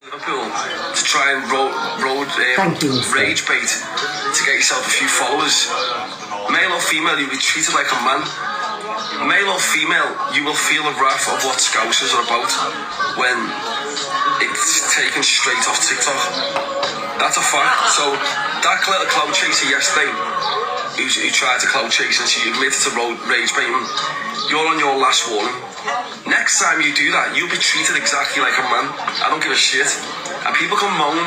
Liverpool to try and rage bait to get yourself a few followers. Male or female, you'll be treated like a man. Male or female, you will feel the wrath of what Scousers are about when it's taken straight off TikTok. That's a fact. So that little cloud chaser yesterday, who tried to cloud chase and she admitted to rage baiting, you're on your last warning. Next time you do that, you'll be treated exactly like a man. I don't give a shit. And people can moan,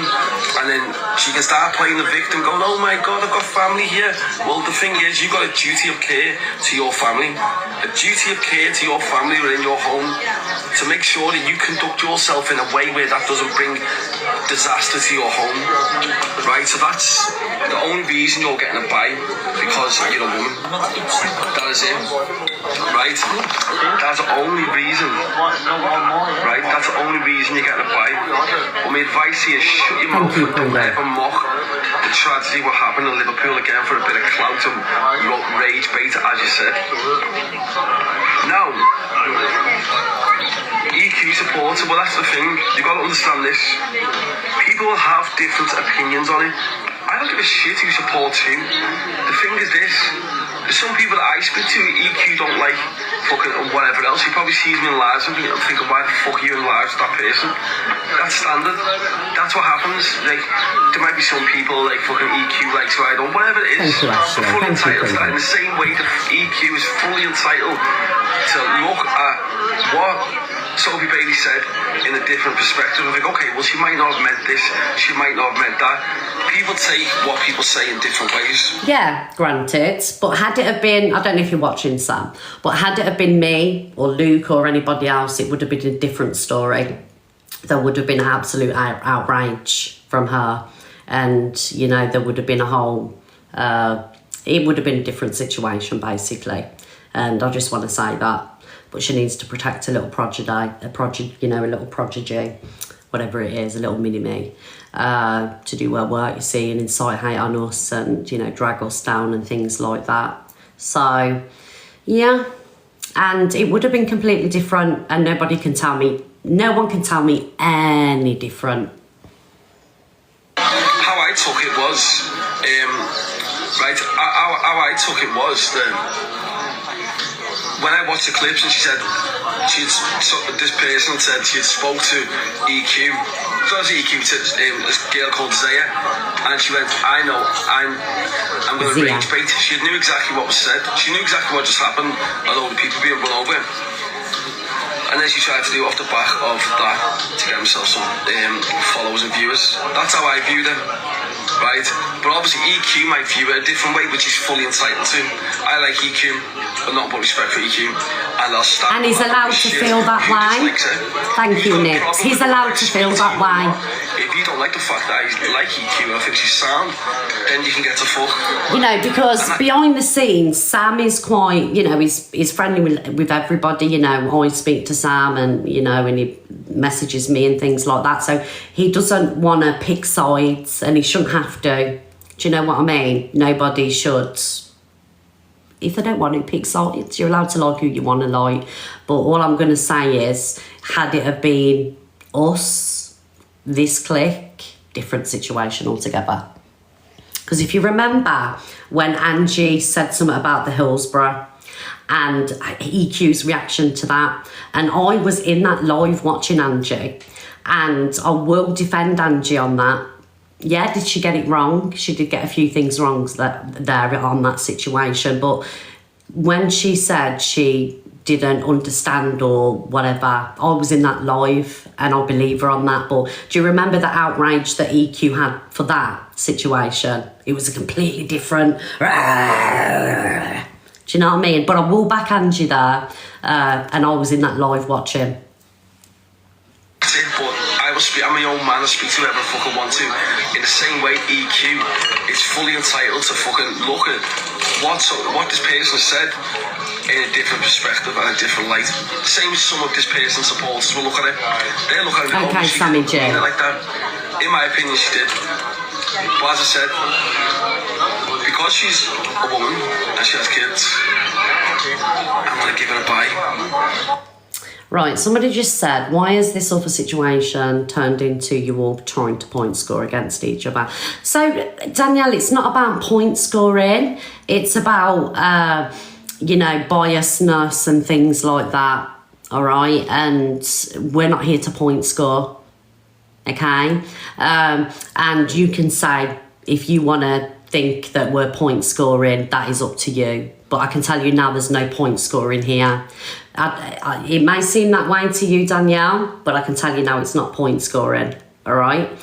and then she can start playing the victim, going, oh my God, I've got family here. Well, the thing is, you've got a duty of care to your family. A duty of care to your family within your home to make sure that you conduct yourself in a way where that doesn't bring disaster to your home. Right? So that's the only reason you're getting a buy, because you're a woman. That is it. Right? That's the only reason. Right? That's the only reason you're getting a buy. But my advice here is shut your mouth and don't ever mock the tragedy what happened in Liverpool again for a bit of clout and rage bait, as you said. Now, EQ supporter, well, that's the thing. You've got to understand this. People will have different opinions on it. I don't give a shit who supports who. The thing is this. There's some people that I speak to, EQ don't like, fucking whatever else. He probably sees me in lives and thinking, why the fuck are you in lives with that person? That's standard. That's what happens. Like, there might be some people like fucking EQ likes who I don't, whatever it is. They're fully entitled to that. In the same way that EQ is fully entitled to look at what Sophie Bailey said in a different perspective. Like, okay, well, she might not have meant this, she might not have meant that. People take what people say in different ways. Yeah, granted. But had it have been, I don't know if you're watching, Sam, but had it have been me or Luke or anybody else, it would have been a different story. There would have been absolute outrage from her. And, you know, there would have been a whole, it would have been a different situation, basically. And I just want to say that. But she needs to protect a little prodigy, a little prodigy, whatever it is, a little mini-me, to do her work, you see, and incite hate on us and, you know, drag us down and things like that. So, yeah. And it would have been completely different, and no one can tell me any different. How I took it was, how I took it was that when I watched the clips and she said this person said she had spoke to EQ, so it was EQ to this girl called Zaya, and she went, I know, I'm going to rage bait. She knew exactly what was said. She knew exactly what just happened. A load of people being run over. And then she tried to do off the back of that to get herself some followers and viewers. That's how I viewed it. Right? But obviously EQ might view it a different way, which he's fully entitled to. I like EQ, but not but respect for EQ. And I'll stand. And he's allowed to feel that way. Thank you, Nick. He's allowed to feel that way. If you don't like the fact that he's like EQ and thinks he's sound, then you can get to fuck. You know, because behind the scenes, Sam is quite, you know, he's friendly with everybody. You know, I speak to Sam and, you know, and he messages me and things like that. So he doesn't want to pick sides, and he shouldn't have to. Do you know what I mean? Nobody should. If they don't want to pick sides, you're allowed to like who you want to like. But all I'm going to say is, had it have been us, this clique, different situation altogether. Because if you remember when Angie said something about the Hillsborough and EQ's reaction to that, and I was in that live watching Angie, and I will defend Angie on that. Yeah, did she get it wrong? She did get a few things wrong there on that situation, but when she said she didn't understand or whatever, I was in that live and I believe her on that. But do you remember the outrage that EQ had for that situation? It was a completely different... Do you know what I mean? But I will back Angie there, and I was in that live watching. I'm my own man, I speak to whoever I fucking want to. In the same way, EQ is fully entitled to fucking look at what this person said in a different perspective and a different light. Same as some of this person's supporters will look at it. They look at it. Okay, Sammy J. Like that. In my opinion, she did. But as I said, because she's a woman and she has kids, I'm gonna give her a bye. Right, somebody just said, why has this other situation turned into you all trying to point score against each other? So, Danielle, it's not about point scoring. It's about, biasness and things like that, all right? And we're not here to point score, okay? And you can say, if you want to think that we're point scoring, that is up to you. But I can tell you now there's no point scoring here. It may seem that way to you, Danielle, but I can tell you now it's not point scoring, all right?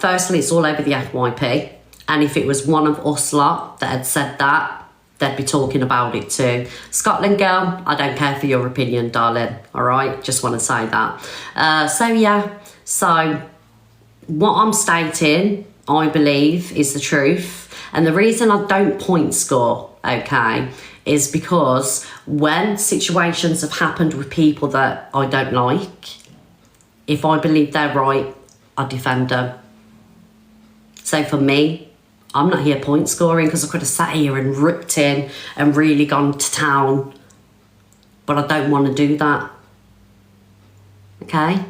Firstly, it's all over the FYP. And if it was one of us lot that had said that, they'd be talking about it too. Scotland girl, I don't care for your opinion, darling, all right? Just want to say that. So what I'm stating, I believe, is the truth. And the reason I don't point score, okay, is because when situations have happened with people that I don't like, if I believe they're right, I defend them. So for me, I'm not here point scoring because I could have sat here and ripped in and really gone to town, but I don't want to do that, okay?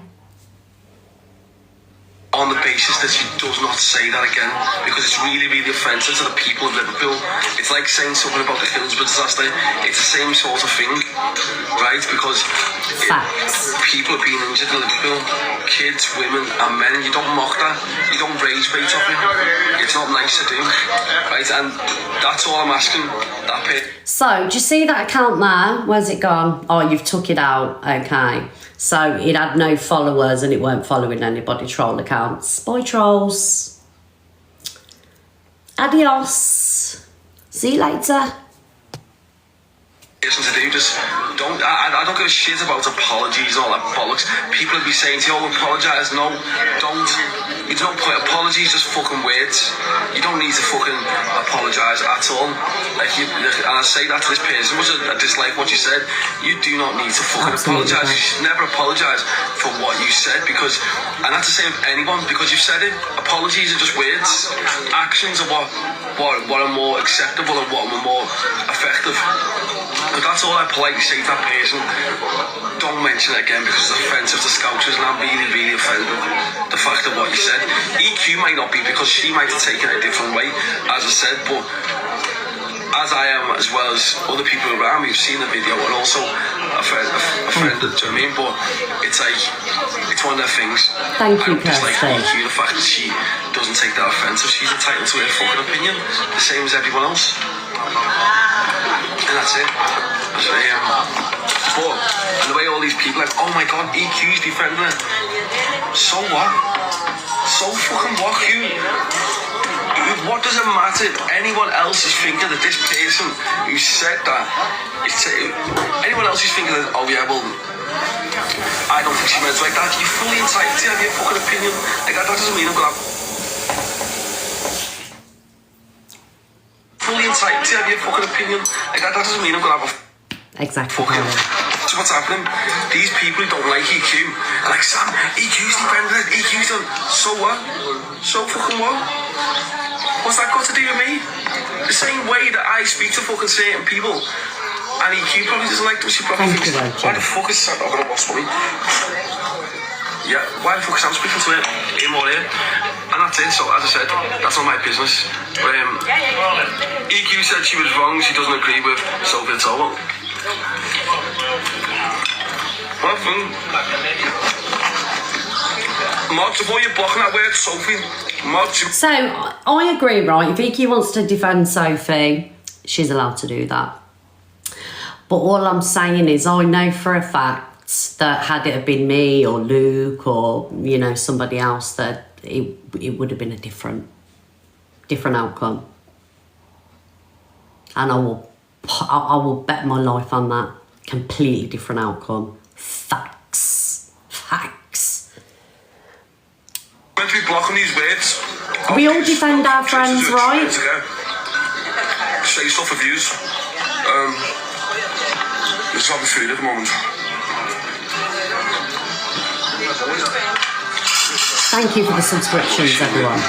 On the basis that she does not say that again, because it's really, really offensive to the people of Liverpool. It's like saying something about the Hillsborough disaster. It's the same sort of thing, right? Because people are being injured in Liverpool, kids, women and men. You don't mock that. You don't rage bait off it. It's not nice to do, right? And that's all I'm asking. So, do you see that account there? Where's it gone? Oh, you've took it out. Okay. So it had no followers and it weren't following anybody, troll accounts. Bye, trolls. Adios. See you later. To do, just don't. I don't give a shit about apologies and all that bollocks. People will be saying to you, "Oh, apologise." No, don't. You don't put apologies, just fucking words. You don't need to fucking apologise at all. And I say that to this person, which I dislike what you said. You do not need to fucking apologise. You should never apologise for what you said, because, and that's the same with anyone, because you've said it. Apologies are just words. Actions are what are more acceptable and what are more effective. But that's all I politely say to that person. Don't mention it again because it's offensive to Scousers, and I'm really, really offended with the fact of what you said. EQ might not be, because she might have taken it a different way, as I said, but as I am, as well as other people around me who've seen the video and also offended, do you know what I mean? But it's like, it's one of their things. Thank you, Kirsty. Like EQ, the fact that she doesn't take that offensive, she's entitled to her fucking opinion, the same as everyone else. And that's it. And the way all these people are like, oh my god, EQ's defending it. So what? So fucking what? What does it matter if anyone else is thinking that this person who said that, anyone else is thinking that, oh yeah, well, I don't think she meant like that. You're fully entitled to have your fucking opinion. Like that doesn't mean I'm gonna fully entitled to have your fucking opinion. Like that doesn't mean I'm gonna have a fucking. That's what's happening. These people who don't like EQ are like, Sam, EQ's defending it, EQ's done. So what? So fucking what? What's that got to do with me? The same way that I speak to fucking certain people, and EQ probably doesn't like them. She probably thinks, why the fuck is Sam not gonna watch me? Yeah, why the fuck is Sam speaking to him or her? And that's it. So as I said, that's not my business. EQ said she was wrong. She doesn't agree with Sophie Towell. What thing? Mods, before you're blocking that word, Sophie. Mods. So I agree, right? If EQ wants to defend Sophie, she's allowed to do that. But all I'm saying is, I know for a fact that had it have been me or Luke or somebody else, that it would have been a different outcome. And I will bet my life on that. Completely different outcome. Facts. Meant to be blocking these words. We all defend our friends, right? Say stuff for views. Just having food at the moment. Thank you for the subscriptions, everyone.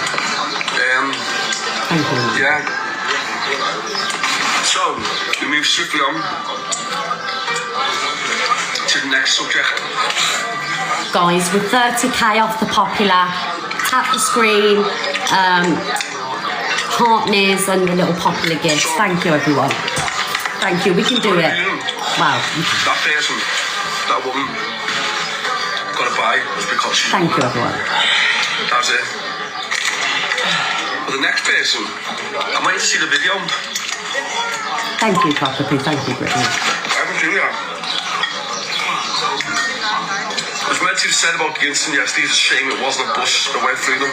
Thank you. Yeah. So, we move swiftly on to the the next subject. Guys, with 30k off the popular, tap the screen, partners and the little popular gifts. Thank you, everyone. Thank you. We can do it. Wow. That person, that woman, got to buy was because she. Thank you, everyone. That's it. But the next person, I'm waiting to see the video. Thank you, Cockapoo. Thank you, Brittany. I haven't seen it. As Matthew said about the incident yesterday, it's a shame it wasn't a bus that went through them.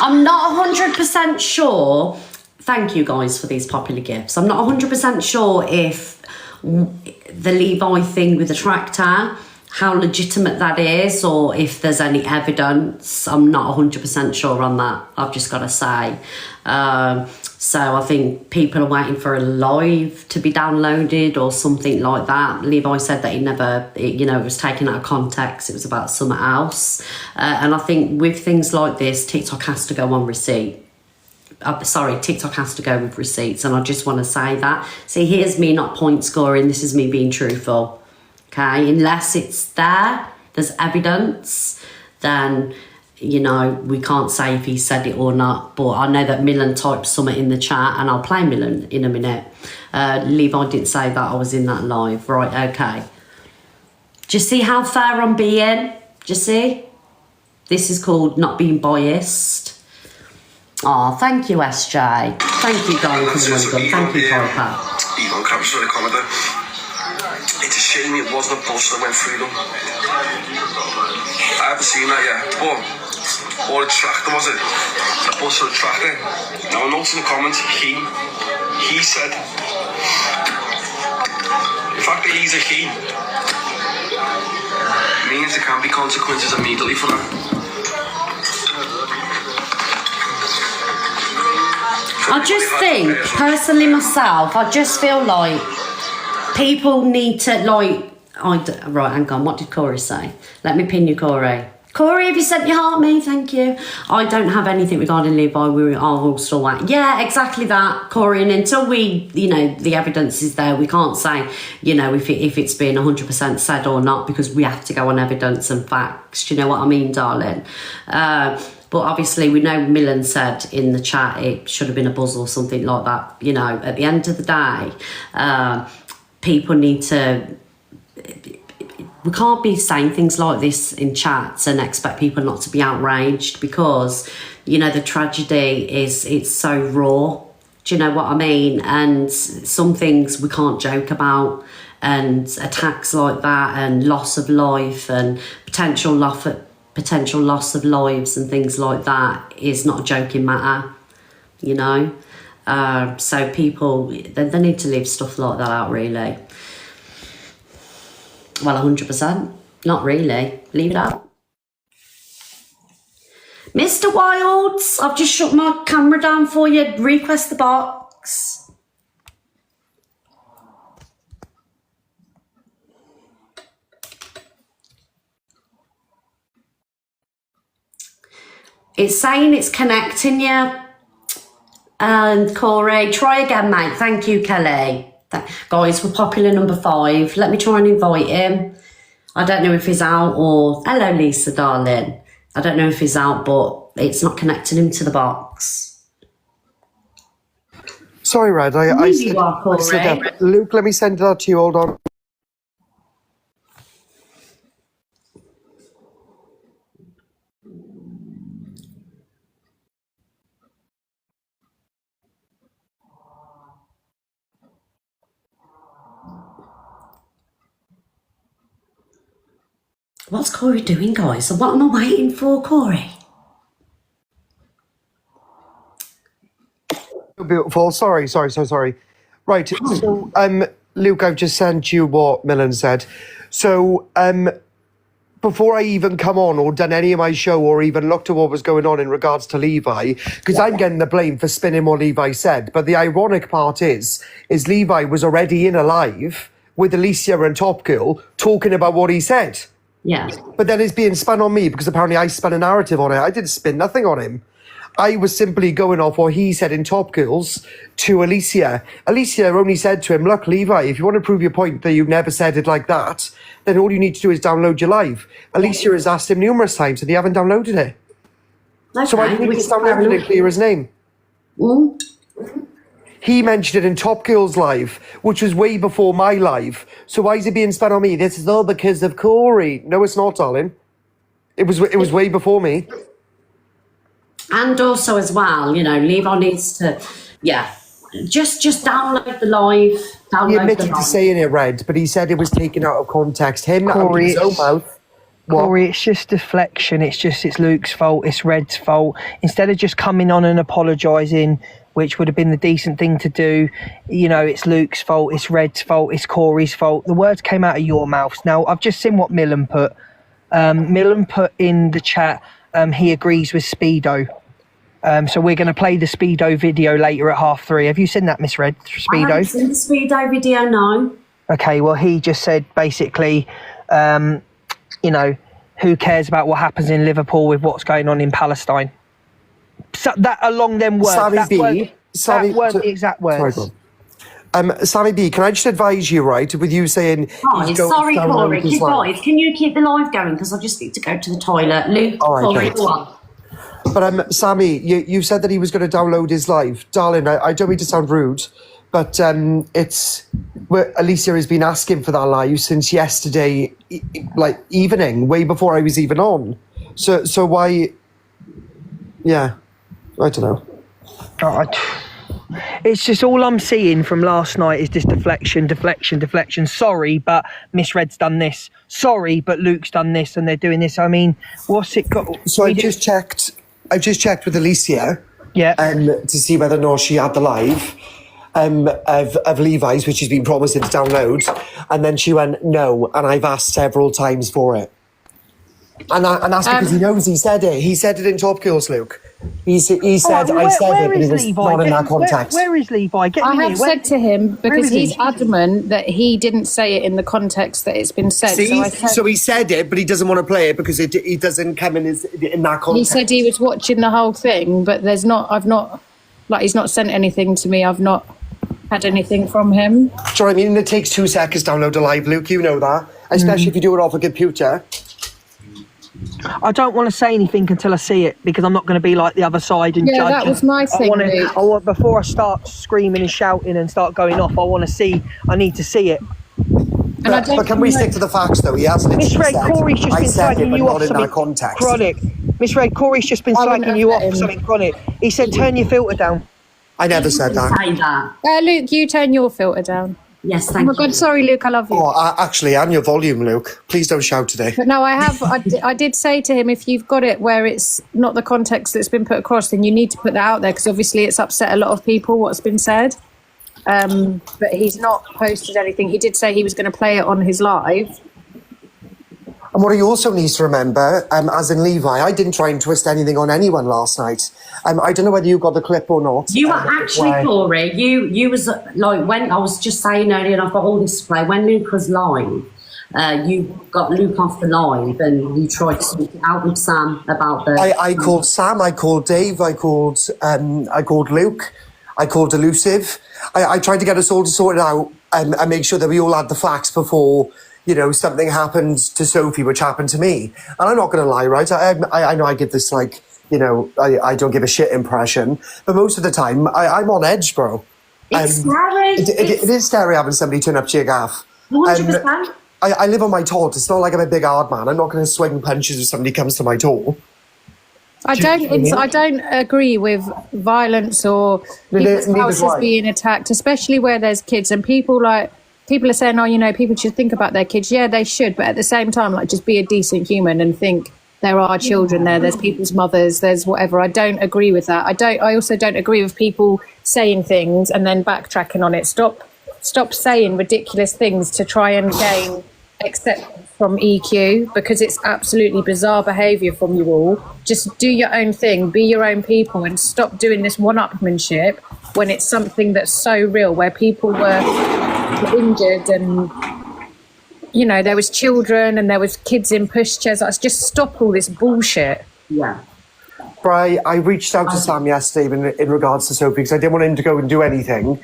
I'm not 100% sure. Thank you guys for these popular gifts. I'm not 100% sure if the Levi thing with the tractor, how legitimate that is, or if there's any evidence. I'm not 100% sure on that, I've just got to say. So I think people are waiting for a live to be downloaded or something like that. Levi said that it was taken out of context. It was about something else. And I think with things like this, TikTok has to go on receipt. TikTok has to go with receipts, and I just want to say that. See, here's me not point scoring. This is me being truthful. Okay, unless it's there's evidence, then we can't say if he said it or not. But I know that Millen typed something in the chat, and I'll play Millen in a minute. Levi didn't say that I was in that live. Right, okay. Do you see how fair I'm being? Do you see? This is called not being biased. Oh, thank you, SJ. Thank you, Don, for the money. Thank you, Piper. Elon Camp's very Canada. It's a shame it wasn't a bus that went through them. I haven't seen that yet. But, or a tractor, was it? A bus or a tractor. Now, I noticed in the comments, he said, the fact that he's a he means there can be consequences immediately for that. I just think, personally myself, I just feel like people need to, right, hang on, what did Corey say? Let me pin you, Corey. Corey, have you sent your heart me? Thank you. I don't have anything regarding Levi. We are all still waiting. Yeah, exactly that, Corey. And until we, the evidence is there, we can't say, if it's been 100% said or not, because we have to go on evidence and facts. Do you know what I mean, darling? But obviously, we know Millen said in the chat it should have been a buzz or something like that. At the end of the day, people need to... We can't be saying things like this in chats and expect people not to be outraged, because, the tragedy it's so raw. Do you know what I mean? And some things we can't joke about, and attacks like that and loss of life and potential loss of lives and things like that is not a joking matter, so people, they need to leave stuff like that out, really. Well, 100%. Not really. Leave it out. Mr. Wilds, I've just shut my camera down for you. Request the box. It's saying it's connecting you. And Corey, try again, mate. Thank you, Kelly. Guys, we're popular number 5. Let me try and invite him. I don't know if he's out or... Hello, Lisa, darling. I don't know if he's out, but it's not connecting him to the box. Sorry, Red. I said, Luke, let me send it out to you. Hold on. What's Corey doing, guys? What am I waiting for, Corey? Beautiful. Sorry. Right. So, Luke, I've just sent you what Millen said. So, before I even come on or done any of my show or even looked at what was going on in regards to Levi, because I'm getting the blame for spinning what Levi said. But the ironic part is Levi was already in a live with Alicia and Top Girl talking about what he said. Yeah. But then it's being spun on me because apparently I spun a narrative on it. I didn't spin nothing on him. I was simply going off what he said in Top Girls to Alicia. Alicia only said to him, look, Levi, if you want to prove your point that you never said it like that, then all you need to do is download your live. Alicia has asked him numerous times and he haven't downloaded it. Okay, So I think he's downloaded it, clear his name. Mm. He mentioned it in Top Girls Live, which was way before my live. So why is it being spun on me? This is all because of Corey. No, it's not, darling. It was way before me. And also as well, you know, Levi needs to, just download the live. He admitted to saying it, Red, but he said it was taken out of context. Him out of his own mouth. Corey, it's just deflection. It's Luke's fault. It's Red's fault. Instead of just coming on and apologising, which would have been the decent thing to do, you know, it's Luke's fault. It's Red's fault. It's Corey's fault. The words came out of your mouths. Now, I've just seen what Millen put. Millen put in the chat, he agrees with Speedo. So we're going to play the Speedo video later at 3:30. Have you seen that, Miss Red? Speedo? I haven't seen the Speedo video, no. Okay, well, he just said basically, you know, who cares about what happens in Liverpool with what's going on in Palestine? So that along them words. That weren't the exact words. Sorry, Sammy B, can I just advise you, right, with you saying... Sorry, Corey, guys, can you keep the live going? Because I just need to go to the toilet. Luke, Corey, go on. But Sammy, you said that he was going to download his live. Darling, I don't mean to sound rude, but it's... Alicia has been asking for that live since yesterday, like, evening, way before I was even on. So why... Yeah, I don't know. It's just all I'm seeing from last night is just deflection. Sorry, but Miss Red's done this. Sorry, but Luke's done this, and they're doing this. I mean, what's it got? So I've just checked with Alicia, to see whether or not she had the live of Levi's, which she's been promising to download, and then she went no, and I've asked several times for it. And that's because he knows he said it. He said it in Top Girls, Luke. He said, I said it, but it was not in that context. Where is Levi? I have said to him, because he's adamant that he didn't say it in the context that it's been said. See? So he said it, but he doesn't want to play it because it doesn't come in that context. He said he was watching the whole thing, but he's not sent anything to me. I've not had anything from him. Do you know what I mean? It takes 2 seconds to download a live, Luke. You know that. Especially if you do it off a computer. I don't want to say anything until I see it, because I'm not going to be like the other side and judge. Yeah, that was my thing, Luke. Before I start screaming and shouting and start going off, I need to see it. But can we stick to the facts, though? He hasn't. Miss Red, Corey's just been slagging you off something chronic. Miss Red, Corey's just been slagging you off something chronic. He said, turn your filter down. I never said that. Luke, you turn your filter down. Yes, thank you. Oh my God, sorry, Luke, I love you. Oh, actually, and your volume, Luke. Please don't shout today. But no, I did say to him, if you've got it where it's not the context that's been put across, then you need to put that out there, because obviously it's upset a lot of people what's been said. But he's not posted anything. He did say he was going to play it on his live. And what he also needs to remember, as in Levi, I didn't try and twist anything on anyone last night. I don't know whether you got the clip or not. You were actually, Corey, you was like, when I was just saying earlier, and I've got all this to play, when Luke was live, you got Luke off the live and you tried to speak it out with Sam about the... I called Sam, I called Dave, I called Luke, I called Elusive. I tried to get us all to sort it out and make sure that we all had the facts before... you know, something happened to Sophie, which happened to me. And I'm not going to lie, right? I know I give this, like, you know, I don't give a shit impression. But most of the time, I'm on edge, bro. It's scary. It is scary having somebody turn up to your gaff. 100%. I live on my toilet. It's not like I'm a big hard man. I'm not going to swing punches if somebody comes to my door. I don't agree with violence or people's houses being attacked, especially where there's kids and people are saying, oh, you know, people should think about their kids. Yeah, they should. But at the same time, like, just be a decent human and think there are children there. There's people's mothers. There's whatever. I don't agree with that. I also don't agree with people saying things and then backtracking on it. Stop saying ridiculous things to try and gain acceptance from EQ, because it's absolutely bizarre behaviour from you all. Just do your own thing. Be your own people and stop doing this one-upmanship when it's something that's so real, where people were injured and, you know, there was children and there was kids in pushchairs. Like, just stop all this bullshit. Yeah. But I reached out to Sam yesterday in regards to Sophie because I didn't want him to go and do anything,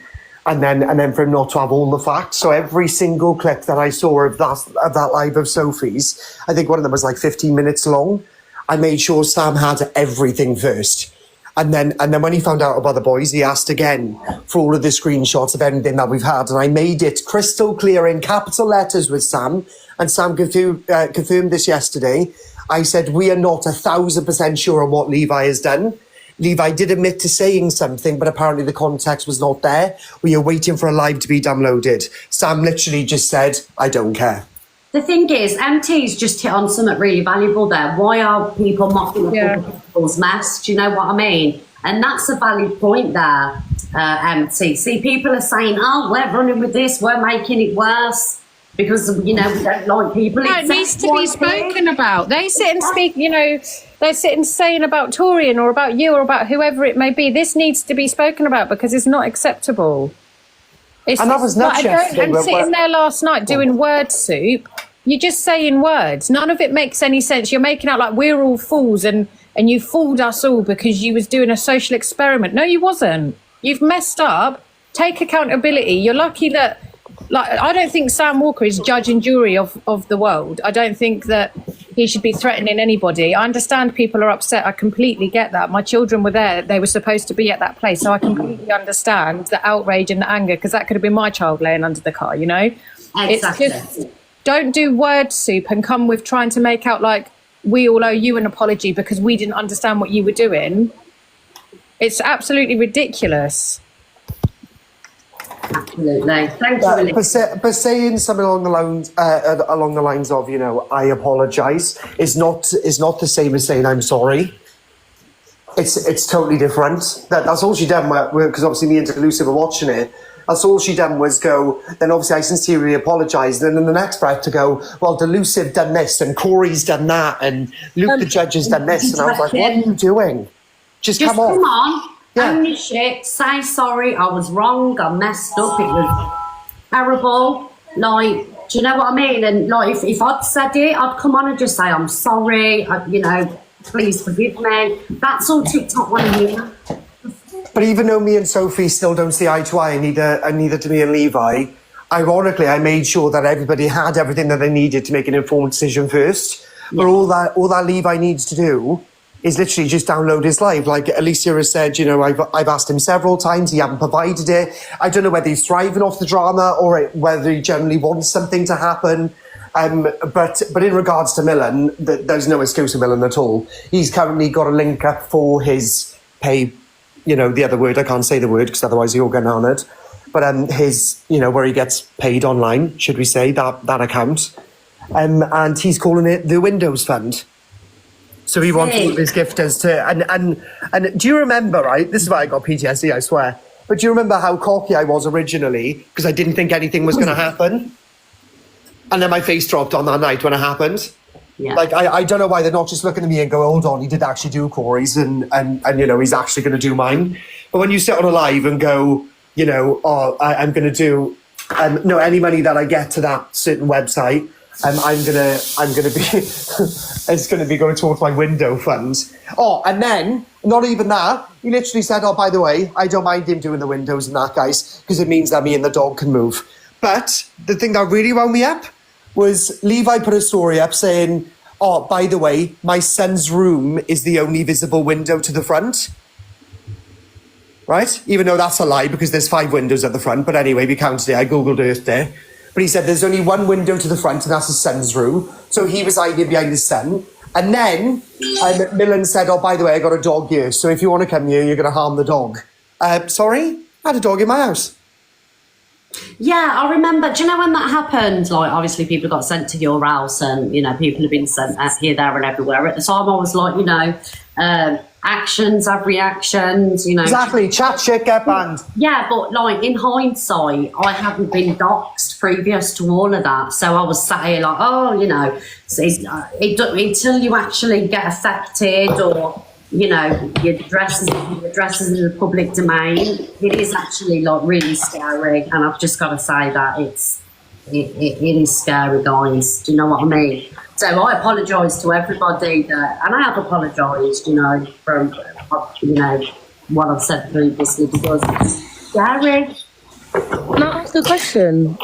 and then for him not to have all the facts. So every single clip that I saw of that live of Sophie's, I think one of them was like 15 minutes long. I made sure Sam had everything first. And then when he found out about the boys, he asked again for all of the screenshots of anything that we've had. And I made it crystal clear in capital letters with Sam. And Sam confirmed this yesterday. I said, we are not 1,000% sure on what Levi has done. Levi did admit to saying something, but apparently the context was not there. We are waiting for a live to be downloaded. Sam literally just said, I don't care. The thing is, MT's just hit on something really valuable there. Why are people mocking people's mess? Do you know what I mean? And that's a valid point there, MT. See, people are saying, oh, we're running with this, we're making it worse because, we don't like people. No, it needs to be spoken about. They sit and speak, they're sitting saying about Torian or about you or about whoever it may be. This needs to be spoken about because it's not acceptable. And that was nuts yesterday. And sitting there last night doing word soup, you're just saying words. None of it makes any sense. You're making out like we're all fools and you fooled us all because you was doing a social experiment. No, you wasn't. You've messed up. Take accountability. You're lucky that, I don't think Sam Walker is judge and jury of the world. I don't think that he should be threatening anybody. I understand people are upset. I completely get that. My children were there. They were supposed to be at that place. So I completely understand the outrage and the anger because that could have been my child laying under the car, Exactly. It's just, don't do word soup and come with trying to make out like we all owe you an apology because we didn't understand what you were doing. It's absolutely ridiculous. Absolutely. Thank you. But saying something along the lines of, I apologise is not the same as saying I'm sorry. It's totally different. That's all she done because obviously me and Lucy were watching it. That's all she done was go, then obviously I sincerely apologised. And then in the next breath to go, well, Delusive done this and Corey's done that and Luke the judge has done this. And I was like, what are you doing? Just come on. Yeah. Own your shit, say sorry, I was wrong, I messed up, it was terrible. Do you know what I mean? And if I'd said it, I'd come on and just say, I'm sorry, please forgive me. That's all TikTok want to hear. But even though me and Sophie still don't see eye to eye, and neither do me and Levi, ironically, I made sure that everybody had everything that they needed to make an informed decision first. Yeah. But all that Levi needs to do is literally just download his live. Like Alicia has said, I've asked him several times, he hasn't provided it. I don't know whether he's thriving off the drama or whether he generally wants something to happen. But in regards to Millen, there's no excuse for Millen at all. He's currently got a link up for his pay, the other word, I can't say the word because otherwise he'll get on it. But his, where he gets paid online, should we say, that account. And he's calling it the Windows Fund. So he wants all of his gifters to, and do you remember, right? This is why I got PTSD, I swear. But do you remember how cocky I was originally? Because I didn't think anything was going to happen. And then my face dropped on that night when it happened. Yeah. I don't know why they're not just looking at me and go, hold on, he did actually do Corey's and he's actually going to do mine. But when you sit on a live and go, I'm going to do, any money that I get to that certain website, I'm gonna be it's gonna be going towards my window funds. Oh, and then not even that. He literally said, "Oh, by the way, I don't mind him doing the windows and that, guys, because it means that me and the dog can move." But the thing that really wound me up was Levi put a story up saying, "Oh, by the way, my son's room is the only visible window to the front." Right? Even though that's a lie because there's 5 windows at the front. But anyway, we counted it. I googled Earth there. But he said there's only one window to the front and that's his son's room. So he was hiding behind his son. And then Millen said, oh, by the way, I got a dog here. So if you want to come here, you're going to harm the dog. Sorry? I had a dog in my house. Yeah, I remember. Do you know when that happened? Obviously people got sent to your house and, people have been sent here, there and everywhere. At the time I was like, actions have reactions, Exactly, chat shit, get banned. Yeah, but in hindsight, I hadn't been doxxed previous to all of that. So I was sat here until you actually get affected or, your addresses in the public domain, it is actually really scary. And I've just got to say that it is scary, guys. Do you know what I mean? So I apologise to everybody that, and I have apologised, you know, from, you know, what I've said previously because it's scary. Can I ask a question?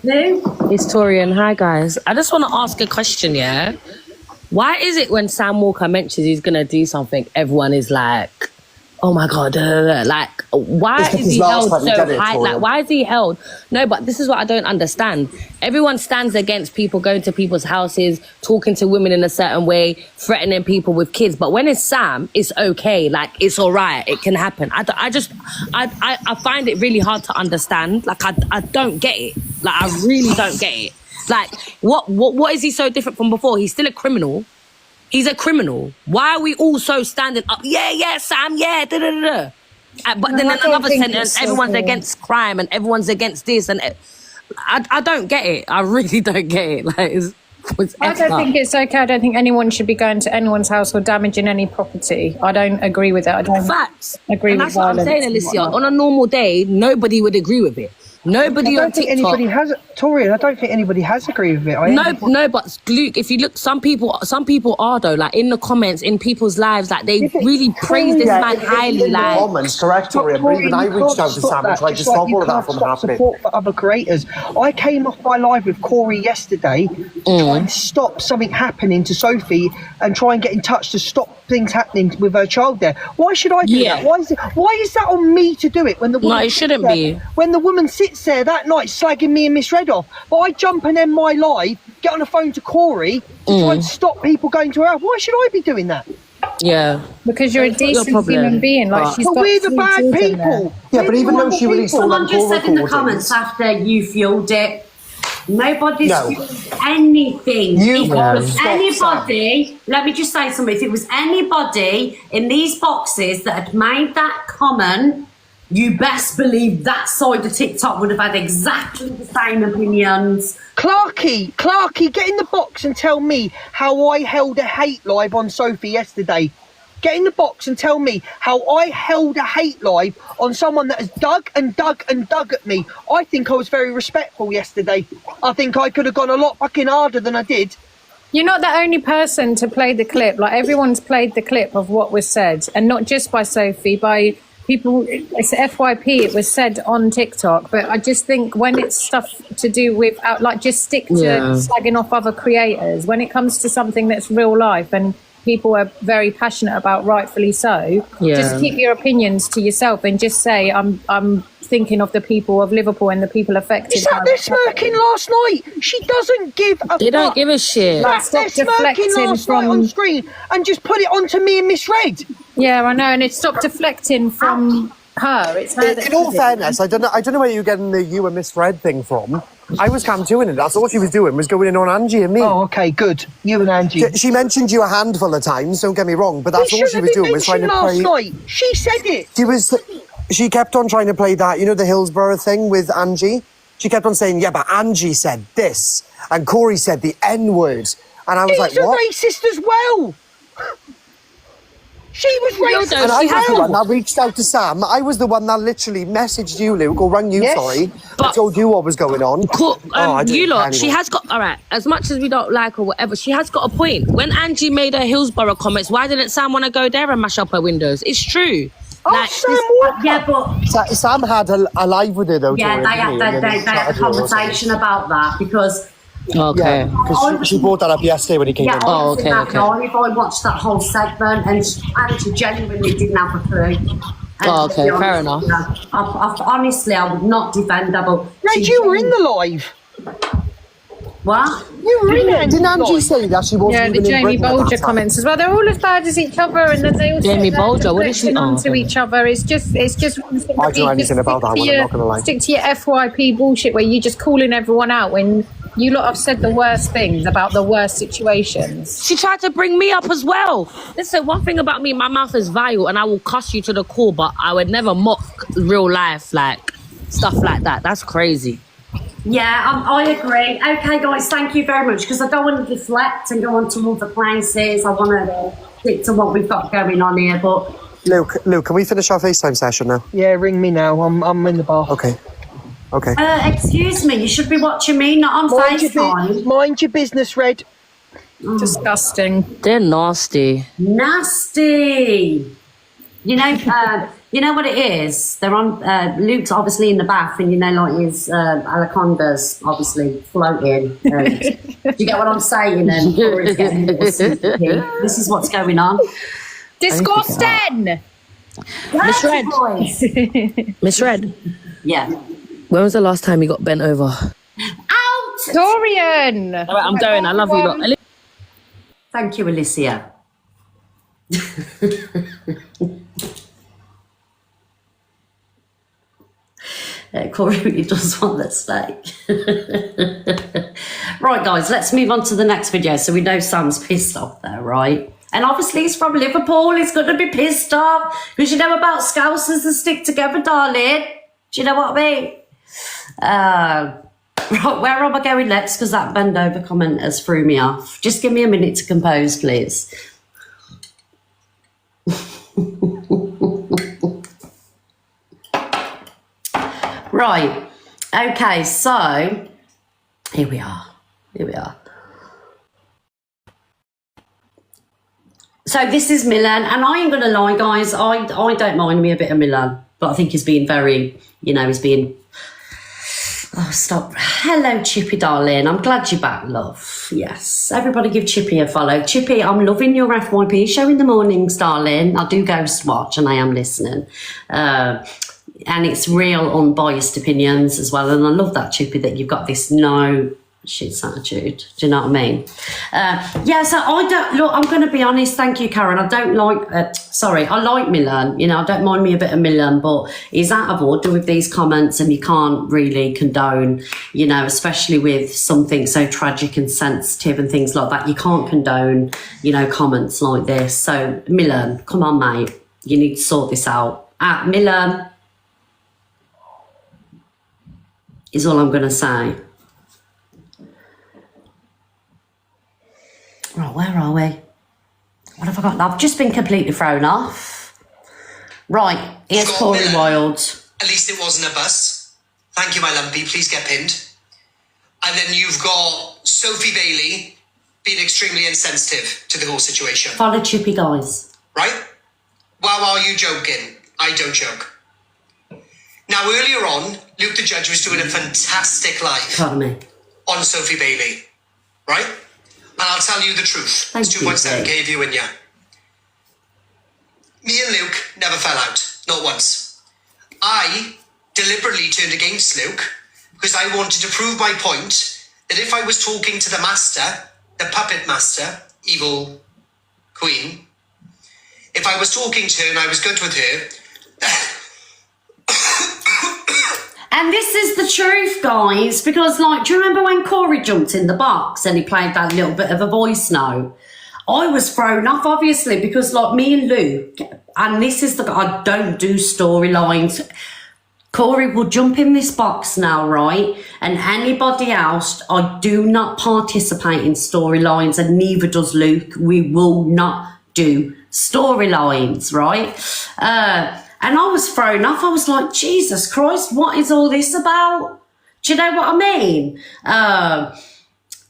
Who? It's Torian. Hi, guys. I just want to ask a question, yeah? Why is it when Sam Walker mentions he's going to do something, everyone is like, oh my God, like, why is he held so high? Like, why is he held? No, but this is what I don't understand. Everyone stands against people going to people's houses, talking to women in a certain way, threatening people with kids. But when it's Sam, it's okay. Like, it's all right. It can happen. I find it really hard to understand. Like, I don't get it. Like, I really don't get it. Like, what is he so different from before? He's still a criminal. He's a criminal. Why are we all so standing up? Yeah, Sam, yeah, da-da-da-da. But then in another sentence, everyone's against crime and everyone's against this. And I don't get it. I really don't get it. Like, I don't think it's okay. I don't think anyone should be going to anyone's house or damaging any property. I don't agree with it. I don't agree with that's what I'm violence. saying, Alicia. On a normal day, nobody would agree with it. Nobody on TikTok. Torian, I don't think anybody has agreed with it. No, but Luke, if you look, some people are though. Like in the comments, in people's lives, like they really praise this man highly. In the comments, correct, Torian. But even I reached out to Sam and tried to stop all of that from happening. Support for other creators. I came off my live with Corey yesterday to try and stop something happening to Sophie and try and get in touch to stop things happening with her child there. Why should I do that? Why is that on me to do it when the woman it shouldn't be. When the woman sits there that night slagging me and Miss Red off, but I jump and end my live, get on the phone to Corey to try and stop people going to her house. Why should I be doing that? Yeah, because you're a decent human being. Like, but we're the bad people. Yeah, but even though she released all someone them just said in the recordings, comments after you fueled it. Nobody's No. fueled anything. You If it can't was stop anybody, let me just say something. If it was anybody in these boxes that had made that comment, you best believe that side of TikTok would have had exactly the same opinions. Clarky, get in the box and tell me how I held a hate live on Sophie yesterday. Get in the box and tell me how I held a hate live on someone that has dug at me. I think I was very respectful yesterday. I think I could have gone a lot fucking harder than I did. You're not the only person to play the clip. Like, everyone's played the clip of what was said, and not just by Sophie, by people. It's FYP. It was said on TikTok, but I just think when it's stuff to do with like, just stick to slagging off other creators. When it comes to something that's real life and people are very passionate about, rightfully so, just keep your opinions to yourself and just say, I'm thinking of the people of Liverpool and the people affected. She sat there smirking last night. She doesn't give a They don't give a shit. Like, stop smirking last night on screen and just put it onto me and Miss Red. Yeah, I know, and it stopped deflecting from her. It's her. In all fairness, I don't know where you're getting the you and Miss Red thing from. I was doing it. That's all she was doing, was going in on Angie and me. Oh, okay, good. You and Angie. She mentioned you a handful of times, don't get me wrong, but that's all she was doing, was trying to play. Last night. She said it. She kept on trying to play that, you know, the Hillsborough thing with Angie? She kept on saying, yeah, but Angie said this, and Corey said the N-word. And I was like, what? He's a racist as well. She was racist. And I was the one that reached out to Sam. I was the one that literally messaged you, Luke, or rang you, sorry. I told you what was going on. You lot, she has got, all right, as much as we don't like her or whatever, she has got a point. When Angie made her Hillsborough comments, why didn't Sam want to go there and mash up her windows? It's true. Yeah, but Sam had a live with her though. Yeah, they had a conversation about that because. Okay. Because she brought that up yesterday when he came in. Okay. I watched that whole segment and Angie genuinely didn't have a clue. Okay, fair enough. Honestly, I would not defend her, but you were in the live. What? You were in it. Didn't Angie say that she wasn't even the in Jamie Britain Bolger comments as well. They're all as bad as each other, and then they all Jamie Bolger, what is she onto each other? It's just. I don't know anything about that one. I'm not gonna lie. Stick to your FYP bullshit where you're just calling everyone out when you lot have said the worst things about the worst situations. She tried to bring me up as well. Listen, one thing about me, my mouth is vile, and I will cuss you to the core, but I would never mock real life, like stuff like that. That's crazy. Yeah, I agree. Okay, guys, thank you very much, because I don't want to deflect and go on to other places. I want to stick to what we've got going on here. But Luke, can we finish our FaceTime session now? Yeah, ring me now. I'm in the bar. Okay. Okay. Excuse me, you should be watching me, not on FaceTime. Mind your business, Red. Disgusting. They're nasty. Nasty. You know what it is? They're on. Luke's obviously in the bath, and like his anaconda's obviously floating. And, do you get what I'm saying? And Corey's getting a little sleepy. This is what's going on. Disgusting. Miss Red. Boys. Miss Red, Yeah. when was the last time you got bent over? Out. Dorian. All right, I'm going. I love you lot. Thank you, Alicia. Corey really does want that steak. Right, guys, let's move on to the next video. So we know Sam's pissed off there, right? And obviously he's from Liverpool. He's going to be pissed off because you know about Scousers that stick together, darling. Do you know what I mean? Right, where am I going next? Because that bend over comment has threw me off. Just give me a minute to compose, please. Right. Okay, so here we are. So this is Milan, and I ain't gonna lie, guys, I don't mind me a bit of Milan, but I think he's being very, oh, stop. Hello, Chippy, darling. I'm glad you're back, love. Yes. Everybody give Chippy a follow. Chippy, I'm loving your FYP show in the mornings, darling. I do ghost watch, and I am listening. And it's real unbiased opinions as well. And I love that, Chippy, that you've got this no shit's attitude. Do you know what I mean? Yeah, so I'm going to be honest. Thank you, Karen. I don't like, I like Milan. I don't mind me a bit of Milan, but he's out of order with these comments and you can't really condone, especially with something so tragic and sensitive and things like that. You can't condone, comments like this. So, Milan, come on, mate. You need to sort this out. Milan is all I'm going to say. Right, where are we? What have I got? I've just been completely thrown off. Right, here's Corey Wild. At least it wasn't a bus. Thank you, my lumpy. Please get pinned. And then you've got Sophie Bailey being extremely insensitive to the whole situation. Follow Chippy, guys. Right? Wow, are you joking? I don't joke. Now, earlier on, Luke the Judge was doing a fantastic live Pardon me. on Sophie Bailey. Right? And I'll tell you the truth. Thank It's you, 2.7k viewing you. Me and Luke never fell out. Not once. I deliberately turned against Luke because I wanted to prove my point that if I was talking to the master, the puppet master, evil queen, if I was talking to her and I was good with her... And this is the truth, guys, because, do you remember when Corey jumped in the box and he played that little bit of a voice note? I was thrown off, obviously, because, me and Luke, and this is I don't do storylines. Corey will jump in this box now, right? And anybody else, I do not participate in storylines, and neither does Luke. We will not do storylines, right? And I was thrown off. I was like, Jesus Christ, what is all this about? Do you know what I mean?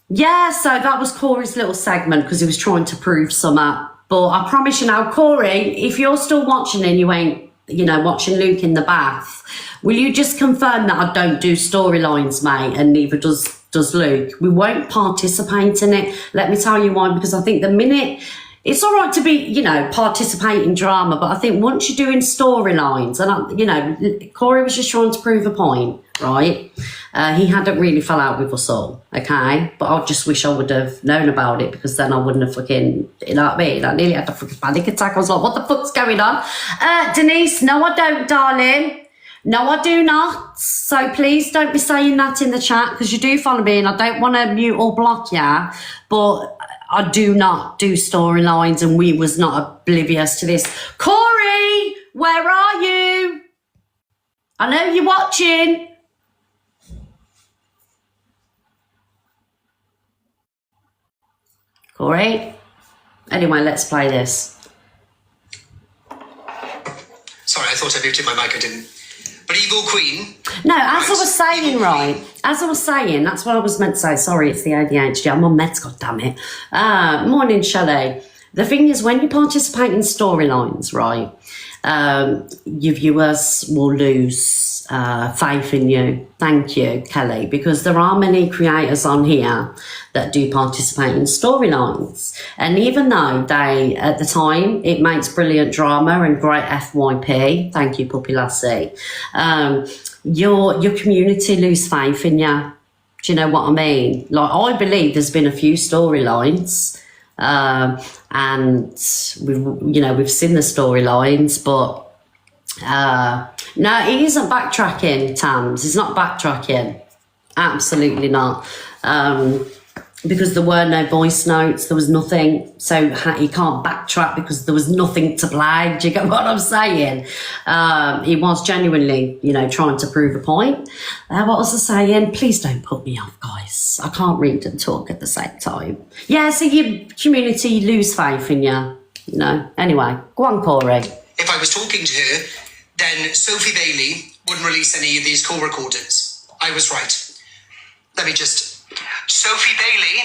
Yeah, so that was Corey's little segment because he was trying to prove something. But I promise you now, Corey, if you're still watching and you ain't, watching Luke in the bath, will you just confirm that I don't do storylines, mate, and neither does Luke? We won't participate in it. Let me tell you why, because I think the minute... It's all right to be, participate in drama, but I think once you're doing storylines, and, Corey was just trying to prove a point, right? He hadn't really fell out with us all, okay? But I just wish I would have known about it because then I wouldn't have fucking, you know what I mean? I nearly had a fucking panic attack. I was like, what the fuck's going on? Denise, no, I don't, darling. No, I do not. So please don't be saying that in the chat because you do follow me and I don't want to mute or block you, but... I do not do storylines and we was not oblivious to this. Corey, where are you? I know you're watching. Corey? Anyway, let's play this. Sorry, I thought I muted my mic, I didn't. But Evil Queen. No, as I was saying, right, as I was saying, that's what I was meant to say. Sorry, it's the ADHD. I'm on meds, goddammit. Morning, Shelley. The thing is, when you participate in storylines, right, your viewers will lose faith in you. Thank you, Kelly, because there are many creators on here that do participate in storylines. And even though they, at the time, it makes brilliant drama and great FYP, thank you, Puppy Lassie, your community lose faith in you. Do you know what I mean? Like, I believe there's been a few storylines, and we've seen the storylines, but no, he isn't backtracking, Tams. He's not backtracking. Absolutely not. Because there were no voice notes, there was nothing, so he can't backtrack because there was nothing to play. Do you get what I'm saying? He was genuinely, trying to prove a point. What was I saying? Please don't put me off, guys. I can't read and talk at the same time. Yeah, so your community lose faith in you, Anyway, go on, Corey. If I was talking to her, then Sophie Bailey wouldn't release any of these call recordings. I was right. Let me just... Sophie Bailey,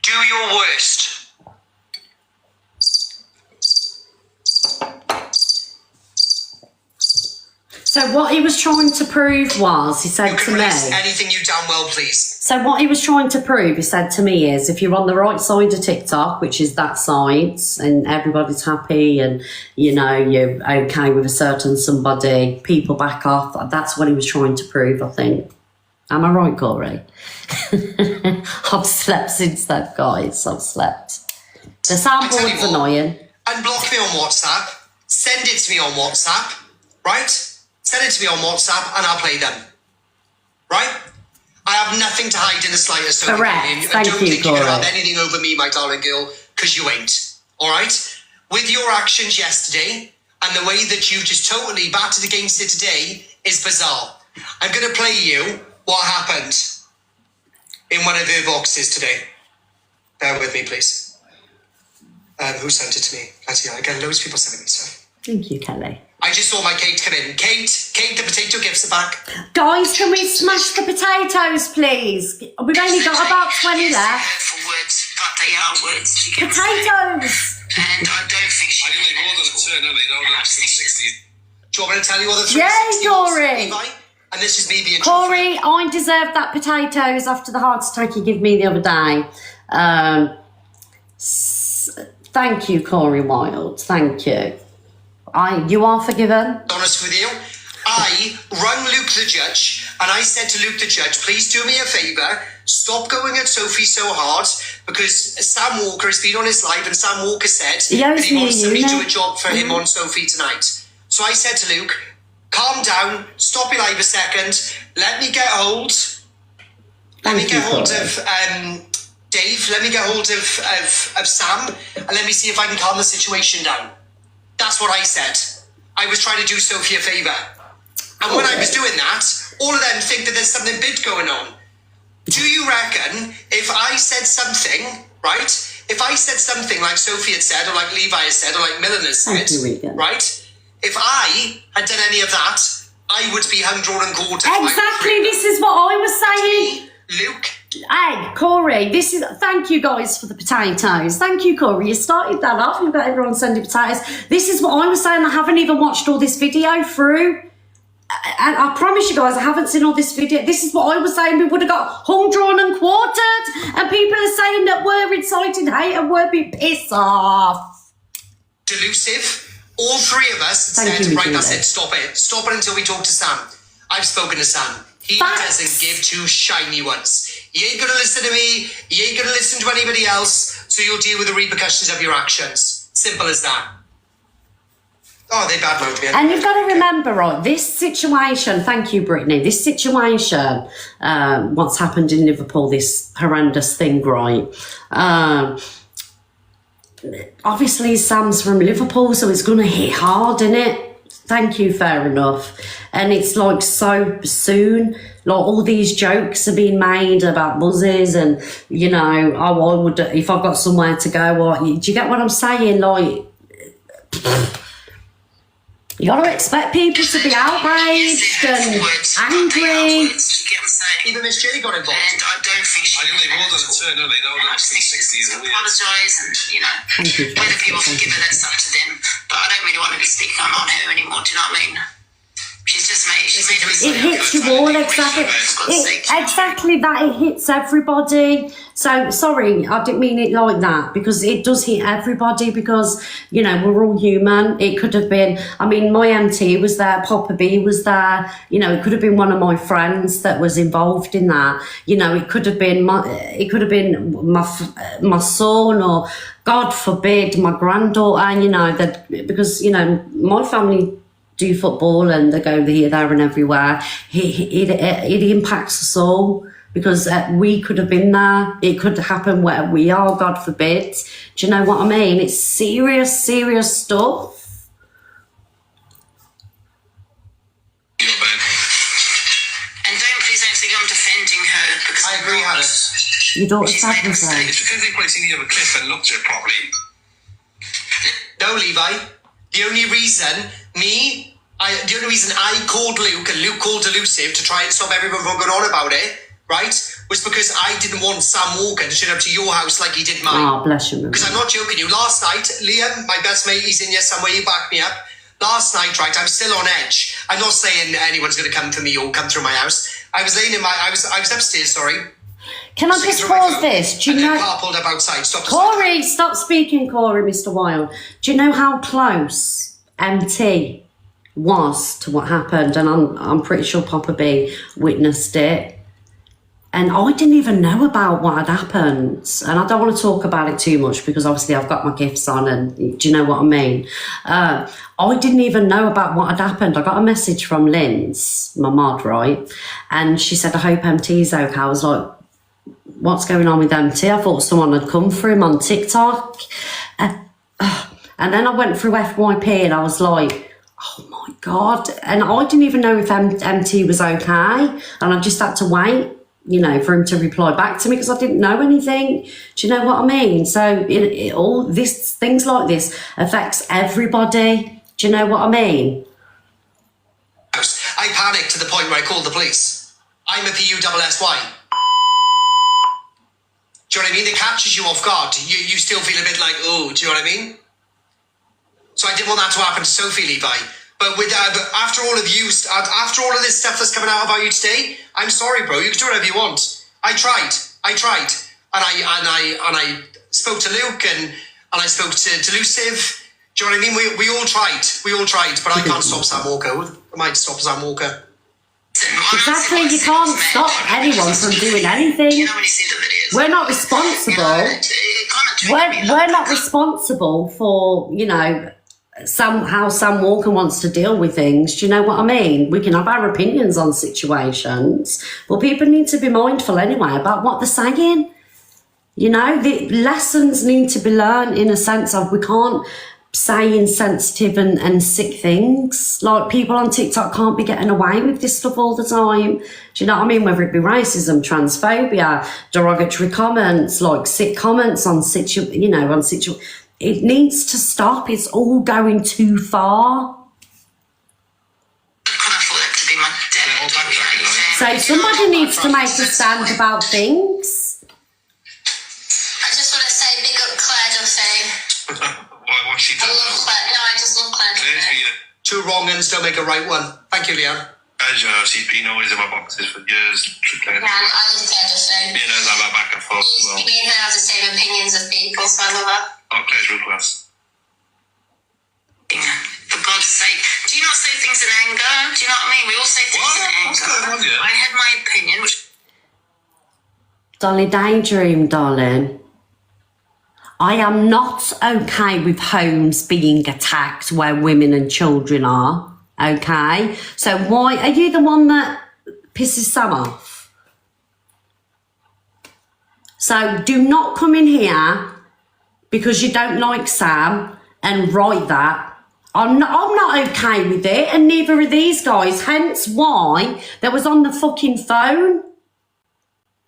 do your worst. So what he was trying to prove was, he said to me... anything you damn well please. So what he was trying to prove, he said to me, is if you're on the right side of TikTok, which is that side, and everybody's happy and, you're okay with a certain somebody, people back off. That's what he was trying to prove, I think. Am I right, Corey? I've slept since then, guys. I've slept. The soundboard's annoying. Unblock me on WhatsApp. Send it to me on WhatsApp. Right? Send it to me on WhatsApp and I'll play them. Right? I have nothing to hide in the slightest. Correct. I don't think you can have anything over me, my darling girl, because you ain't. All right? With your actions yesterday and the way that you just totally batted against it today is bizarre. I'm going to play you what happened in one of her boxes today. Bear with me, please. Who sent it to me? I get loads of people sending me stuff. Thank you, Kelly. I just saw my Kate come in. Kate, the potato gifts are back. Guys, can we smash the potatoes, please? We've only got about 20 left. For words, but they are words. Potatoes! And I don't think she... I think more than a turn, are they? They're less than 60. Do you want me to tell you what the 360 Corey! Levi? And this is me being... Corey, I deserved that potatoes after the heart attack you gave me the other day. Thank you, Corey Wild. Thank you. You are forgiven. Honest with you, I rang Luke the judge and I said to Luke the judge, please do me a favour, stop going at Sophie so hard because Sam Walker has been on his live and Sam Walker said that he wants somebody to do a job for him on Sophie tonight. So I said to Luke, calm down, stop your live a second, let me get hold. Let me get hold of Dave, let me get hold of Sam and let me see if I can calm the situation down. That's what I said. I was trying to do Sophie a favour. And when I was doing that, all of them think that there's something big going on. Do you reckon if I said something, right? If I said something like Sophie had said, or like Levi has said, or like Millen has said, right? If I had done any of that, I would be hung, drawn and quartered. Exactly, this is what I was saying. Luke. Hey, Corey, thank you guys for the potatoes. Thank you, Corey. You started that off. You've got everyone sending potatoes. This is what I was saying. I haven't even watched all this video through. And I promise you guys, I haven't seen all this video. This is what I was saying. We would have got hung, drawn and quartered. And people are saying that we're inciting hate and we're being pissed off. Delusive. All three of us said, right, that's it. Stop it. Stop it until we talk to Sam. I've spoken to Sam. He doesn't give two shiny ones. You ain't gonna listen to me, you ain't gonna listen to anybody else, so you'll deal with the repercussions of your actions. Simple as that. Oh, they badmouthed me. And you've got to remember, right, this situation, thank you, Brittany, this situation, what's happened in Liverpool, this horrendous thing, right? Obviously, Sam's from Liverpool, so it's going to hit hard, innit? Thank you, fair enough. And it's like so soon, like all these jokes are being made about buzzes and, I would, if I've got somewhere to go, do you get what I'm saying? Like, You got to expect people to be outraged and angry. You get what I'm saying? Even Miss J got involved. And I don't think she. I think they've all done a turn, haven't they? They're all I just think she just needs to 60s. apologise, and whether people forgive her, that's up to them. But I don't really want to be speaking on her anymore. Do you know what I mean? She's made a mistake. It hits you all, exactly. Exactly that, it hits everybody. So, sorry, I didn't mean it like that, because it does hit everybody, because, we're all human. It could have been, my MT was there, Papa B was there, it could have been one of my friends that was involved in that. It could have been my son, or God forbid, my granddaughter, because, my family do football and they go here, there and everywhere. It impacts us all, because we could have been there. It could happen where we are, God forbid. Do you know what I mean? It's serious stuff. And please don't think I'm defending her, because I agree, Hannah. You don't She's made a mistake. It's because they placed the other cliff and looked at it properly. No, Levi. The only reason I called Luke and Luke called Elusive to try and stop everyone from going on about it, right, was because I didn't want Sam Walker to turn up to your house like he did mine. Oh, bless you. Because I'm not joking you. Last night, Liam, my best mate, he's in here somewhere, you back me up. Last night, right, I'm still on edge. I'm not saying anyone's going to come for me or come through my house. I was laying in I was upstairs, sorry. Can I just pause this? Do you know? Car pulled up outside. Stop. Corey, stop speaking, Corey, Mr. Wild. Do you know how close MT was to what happened? And I'm pretty sure Papa B witnessed it. And I didn't even know about what had happened. And I don't want to talk about it too much, because obviously I've got my gifts on, and do you know what I mean? I didn't even know about what had happened. I got a message from Linz, my mod, right? And she said, I hope MT's okay. I was like, what's going on with MT? I thought someone had come for him on TikTok. And then I went through FYP and I was like, oh my God. And I didn't even know if MT was okay. And I just had to wait, for him to reply back to me, because I didn't know anything. Do you know what I mean? So things like this affects everybody. Do you know what I mean? I panicked to the point where I called the police. I'm a PUSSY. Do you know what I mean? It catches you off guard. You still feel a bit like, oh, do you know what I mean? So I didn't want that to happen to Sophie, Levi. But after all of this stuff that's coming out about you today, I'm sorry, bro. You can do whatever you want. I tried, and I spoke to Luke and I spoke to Elusive. Do you know what I mean? We all tried, but I can't stop Sam Walker. I might stop Sam Walker. Exactly, you can't stop anyone from doing anything. We're not responsible. We're not responsible for, how Sam Walker wants to deal with things. Do you know what I mean? We can have our opinions on situations, but people need to be mindful anyway about what they're saying. The lessons need to be learned in a sense of, we can't say insensitive and sick things. Like, people on TikTok can't be getting away with this stuff all the time. Do you know what I mean? Whether it be racism, transphobia, derogatory comments, like sick comments on it needs to stop. It's all going too far. So somebody needs to make a stand about things. I just want to say big up Claire Duffy. What's she done? I just love Claire Duffy. Two wrong ends don't make a right one. Thank you, Leanne. As you know, she's been always in my boxes for years. Yeah, I love Claire Duffy. Me and her have our back and forth as well. Me and her have the same opinions of people, so I love her. Oh, Claire's real class. For God's sake, do you not say things in anger? Do you know what I mean? We all say things in anger. What's going on here? I had my opinion, which... Dolly Daydream, darling. I am not okay with homes being attacked where women and children are, okay? So why are you the one that pisses Sam off? So do not come in here because you don't like Sam and write that. I'm not okay with it, and neither are these guys, hence why they was on the fucking phone.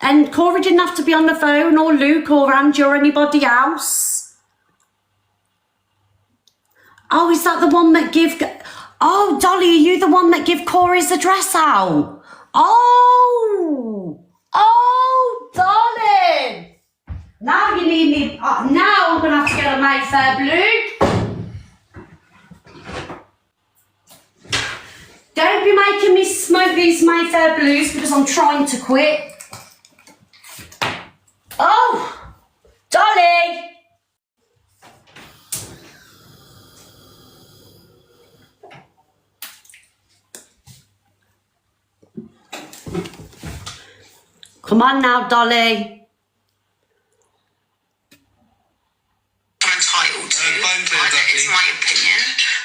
And Corey didn't have to be on the phone, or Luke, or Angie, or anybody else. Oh, is that the one that Oh, Dolly, are you the one that give Corey's address out? Oh, darling. Now you need me. Now I'm gonna have to get a Mayfair Blue. Don't be making me smoke these Mayfair Blues because I'm trying to quit. Oh, Dolly. Come on now, Dolly. Entitled to. It's my opinion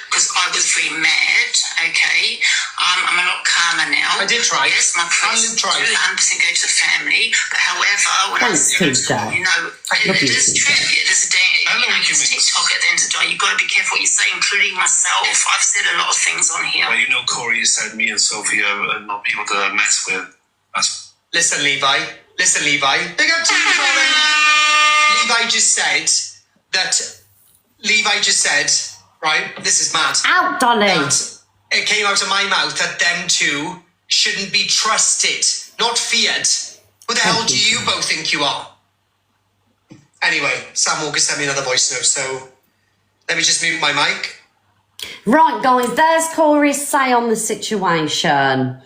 because I was very mad. Okay, I'm a lot calmer now. I did try. Yes, my prayers do 100% go to the family. But however, when Thanks, Keisha. you know, there's a day. It's TikTok at the end of the day. You've got to be careful what you say, including myself. I've said a lot of things on here. Well, you know, Corey has said me and Sophie are not people to mess with. That's Listen, Levi. Big up to you, darling. Levi just said, right, this is mad. Out, Dolly. That it came out of my mouth that them two shouldn't be trusted, not feared. Who the hell do you both think you are? Anyway, Sam Walker sent me another voice note, so let me just mute my mic. Right, guys, there's Corey's say on the situation.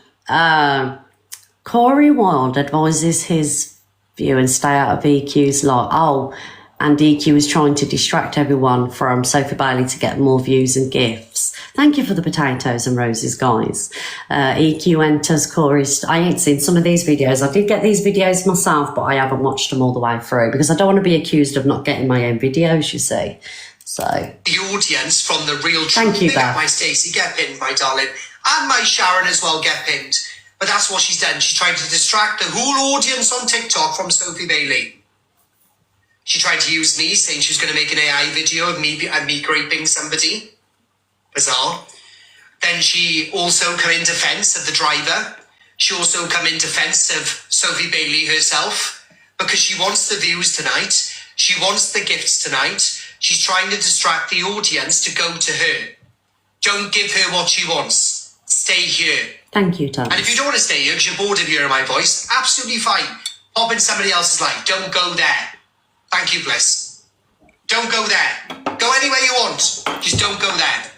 Corey Wild advises his view and stay out of EQ's lot. Oh, and EQ is trying to distract everyone from Sophie Bailey to get more views and gifts. Thank you for the potatoes and roses, guys. EQ enters Corey's... I ain't seen some of these videos. I did get these videos myself, but I haven't watched them all the way through because I don't want to be accused of not getting my own videos, you see. So... The audience from the real truth. Thank you, Big up Beth. my Stacey, get pinned, my darling. And my Sharon as well, get pinned. But that's what she's done. She tried to distract the whole audience on TikTok from Sophie Bailey. She tried to use me, saying she was going to make an AI video of me raping somebody. Bizarre. Then she also come in defense of the driver. She also come in defense of Sophie Bailey herself because she wants the views tonight. She wants the gifts tonight. She's trying to distract the audience to go to her. Don't give her what she wants. Stay here. Thank you, Tom. And if you don't want to stay here because you're bored of hearing my voice, absolutely fine. Pop in somebody else's life. Don't go there. Thank you, Bliss. Don't go there. Go anywhere you want. Just don't go there.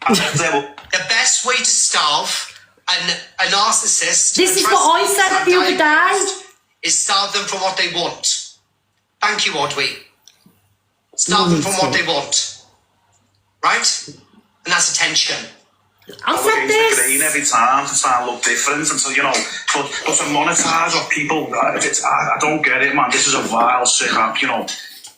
The best way to starve a narcissist... This is what I said the other day. ...is starve them from what they want. Thank you, Audrey. Starve them from what they want. Right? And that's attention. I said this. every time to try and look different and so, you know, but to monetize off people, I don't get it, man. This is a vile sick app, you know.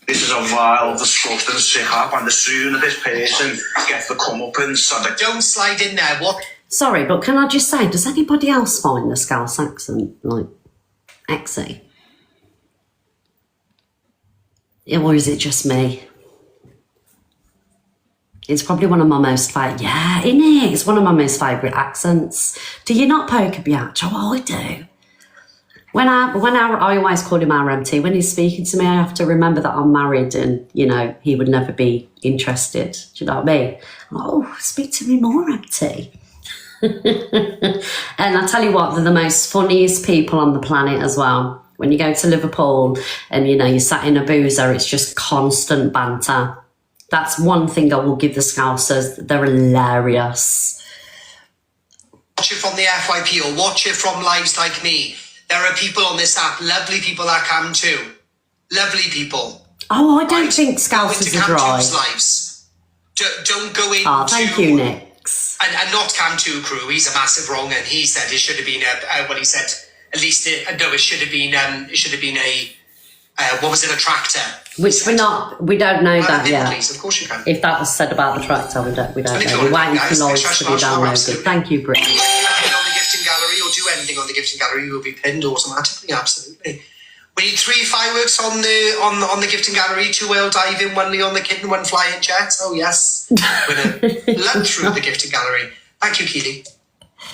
This is a vile, disgusting sick app, and the sooner this person gets the comeuppance... But don't slide in there. What? Sorry, but can I just say, does anybody else find the Scouse accent, like, exy? Or is it just me? It's probably one of my most favourite... Yeah, innit? It's one of my most favourite accents. Do you not, Poker Biatch? Oh, I do. I always call him RMT. When he's speaking to me, I have to remember that I'm married and, you know, he would never be interested. Do you know what I mean? Oh, speak to me more, MT. And I tell you what, they're the most funniest people on the planet as well. When you go to Liverpool and, you know, you're sat in a boozer, it's just constant banter. That's one thing I will give the Scousers. They're hilarious. Watch it from the FYP or watch it from Lives Like Me. There are people on this app, lovely people that come too. Lovely people. Oh, I don't think Scousers are dry. Lives. Don't go in. Oh, thank you, Nix. And not Cam2 crew. He's a massive wrong, and he said it should have been he said at least it should have been a what was it, a tractor? Which we don't know that yet. Please, of course you can. If that was said about the tractor, we don't know. We're waiting for Lloyds to be downloaded. Thank you, Brittany. On the gifting gallery or do anything on the gifting gallery, you will be pinned automatically. Absolutely. We need 3 fireworks on the gifting gallery: 2 whale diving, 1 Leon the Kitten, 1 flying jet. Oh yes, we're gonna look through the gifting gallery. Thank you, Keely.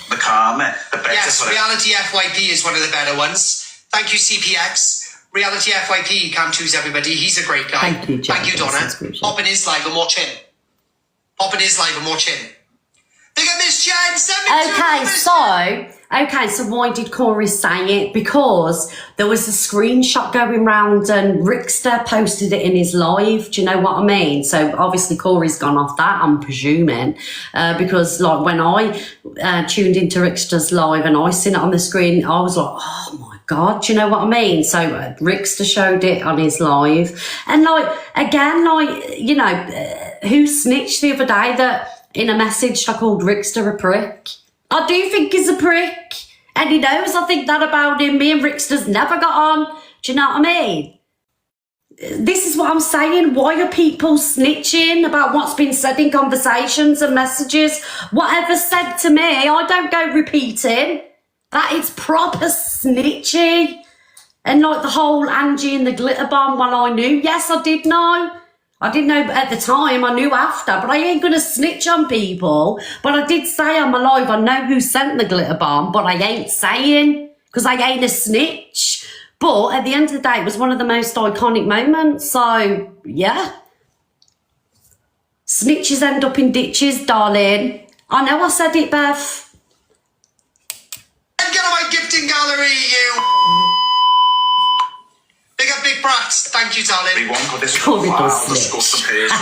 The calmer, the better. Yes, Reality FYP is one of the better ones. Thank you, CPX. Reality FYP, Cam2's everybody. He's a great guy. Thank you, Donna. Pop in his live and watch him. Big Big up Miss Jen, 72. Okay, so why did Corey say it? Because there was a screenshot going round and Rickster posted it in his live. Do you know what I mean? So obviously Corey's gone off that, I'm presuming, because like when I tuned into Rickster's live and I seen it on the screen, I was like, oh my God, do you know what I mean? So Rickster showed it on his live. And like, again, like, you know, who snitched the other day that in a message I called Rickster a prick? I do think he's a prick. And he knows I think that about him. Me and Rickster's never got on. Do you know what I mean? This is what I'm saying. Why are people snitching about what's been said in conversations and messages? Whatever's said to me, I don't go repeating. That is proper snitchy. And like the whole Angie and the glitter bomb, well, I knew. Yes, I did know. I didn't know at the time, I knew after, but I ain't going to snitch on people. But I did say on my live, I know who sent the glitter bomb, but I ain't saying, because I ain't a snitch. But at the end of the day, it was one of the most iconic moments, so yeah. Snitches end up in ditches, darling. I know I said it, Bev. Get on my gifting gallery, you. Big up Big Brats. Thank you, darling. They won't go this Corey does discuss the person.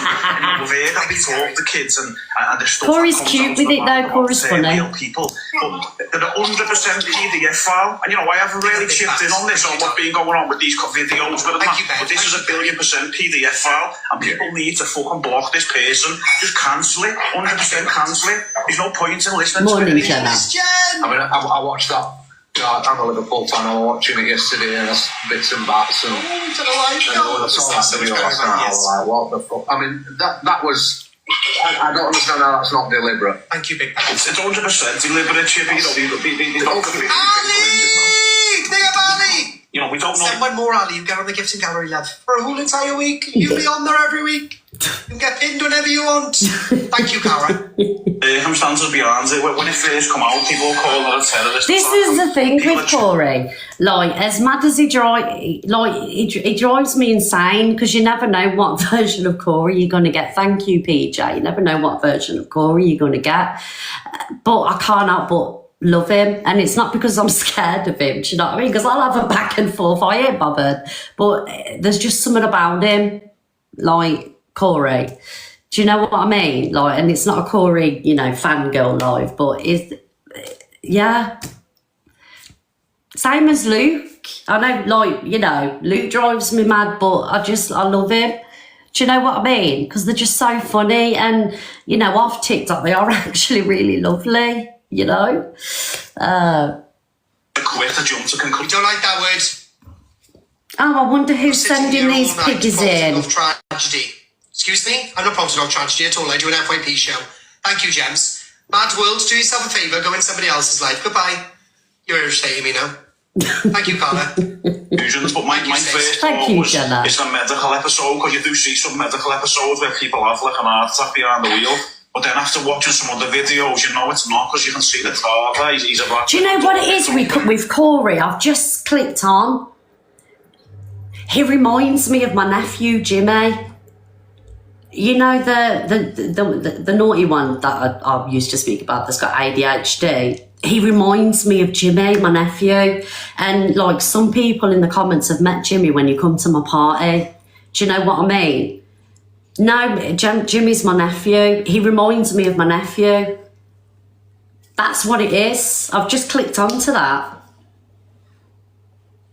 We've heard that we talk to kids and the stuff. Corey's cute with it though, Corey's funny. Real people, but they're 100% PDF file. And you know, I haven't really chipped in on this on what's been going on with these videos, but this is a 1,000,000,000% PDF file, and people need to fucking block this person. Just cancel it, 100% cancel it. There's no point in listening to it. I mean, I watched that. I'm a Liverpool fan. I was watching it yesterday, and there's bits and bats. And I saw that video last night. I was like, what the fuck? I mean, that was. I don't understand how that's not deliberate. Thank you, Big. It's 100% deliberate, Chippy. You know, Ali! Big up Ali! You know, we don't know. Send one more, Ali. You get on the gifting gallery, love. For a whole entire week. You'll be on there every week. You can get pinned whenever you want. Thank you, Cara. Circumstances behind it. When it first come out, people call it a terrorist. This is the thing with Corey. Like, as mad as he drives me insane, because you never know what version of Corey you're going to get. Thank you, PJ. You never know what version of Corey you're going to get. But I can't help but love him, and it's not because I'm scared of him, do you know what I mean? Because I'll have a back and forth, I ain't bothered. But there's just something about him, like Corey. Do you know what I mean? Like, and it's not a Corey, you know, fangirl live, but yeah. Same as Luke. I know, like, you know, Luke drives me mad, but I love him. Do you know what I mean? Because they're just so funny, and, you know, off TikTok, they are actually really lovely. You know? You don't like that word? Oh, I wonder who's sending these piggies in. Tragedy. Excuse me? I'm not prompting of tragedy at all. I do an FYP show. Thank you, Gems. Mad World, do yourself a favour. Go in somebody else's life. Goodbye. You're irritating me now. Thank you, Carla. But my first thought was it's a medical episode, because you do see some medical episodes where people have like an heart attack behind the wheel. But then after watching some other videos, you know it's not, because you can see the driver. He's a black. Do you know what it is with Corey? I've just clicked on. He reminds me of my nephew Jimmy. You know the naughty one that I used to speak about that's got ADHD. He reminds me of Jimmy, my nephew. And like some people in the comments have met Jimmy when you come to my party. Do you know what I mean? No, Jimmy's my nephew. He reminds me of my nephew. That's what it is. I've just clicked onto that.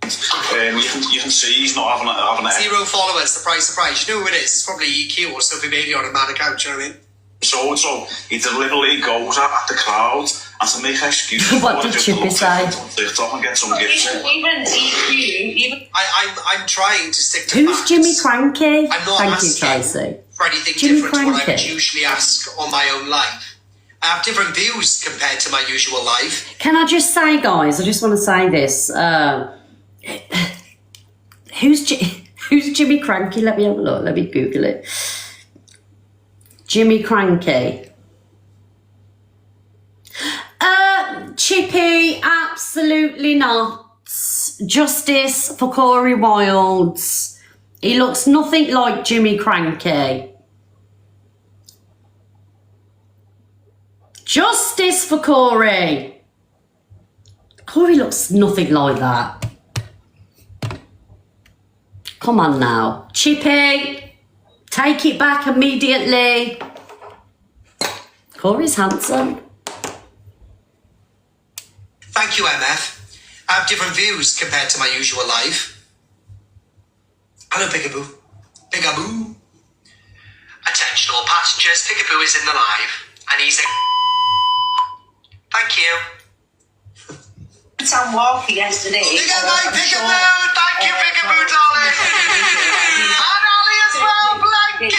You can see he's not having a 0 followers, surprise. You know who it is? It's probably EQ or Sophie Bailey on a mad account, you know what I mean? So he deliberately goes at the crowd and to make excuses. What did Chippy say? TikTok and get some gifts. I'm trying to stick to Who's facts. Jimmy Cranky? I'm not Thank you, asking Tracy. for anything Jimmy different to what I would Cranky. usually ask on my own life. I have different views compared to my usual life. Can I just say, guys, I just want to say this. Who's Jimmy Cranky? Let me have a look. Let me Google it. Jimmy Cranky. Chippy, absolutely not. Justice for Corey Wilds. He looks nothing like Jimmy Cranky. Just for Corey. Corey looks nothing like that. Come on now. Chippy, take it back immediately. Corey's handsome. Thank you, MF. I have different views compared to my usual life. Hello, Peekaboo. Peekaboo. Attention all passengers, Peekaboo is in the live, and he's a... Thank you. Sam Walker yesterday. You get my Peekaboo! Thank you, Peekaboo, darling! And Ollie as well, blanket!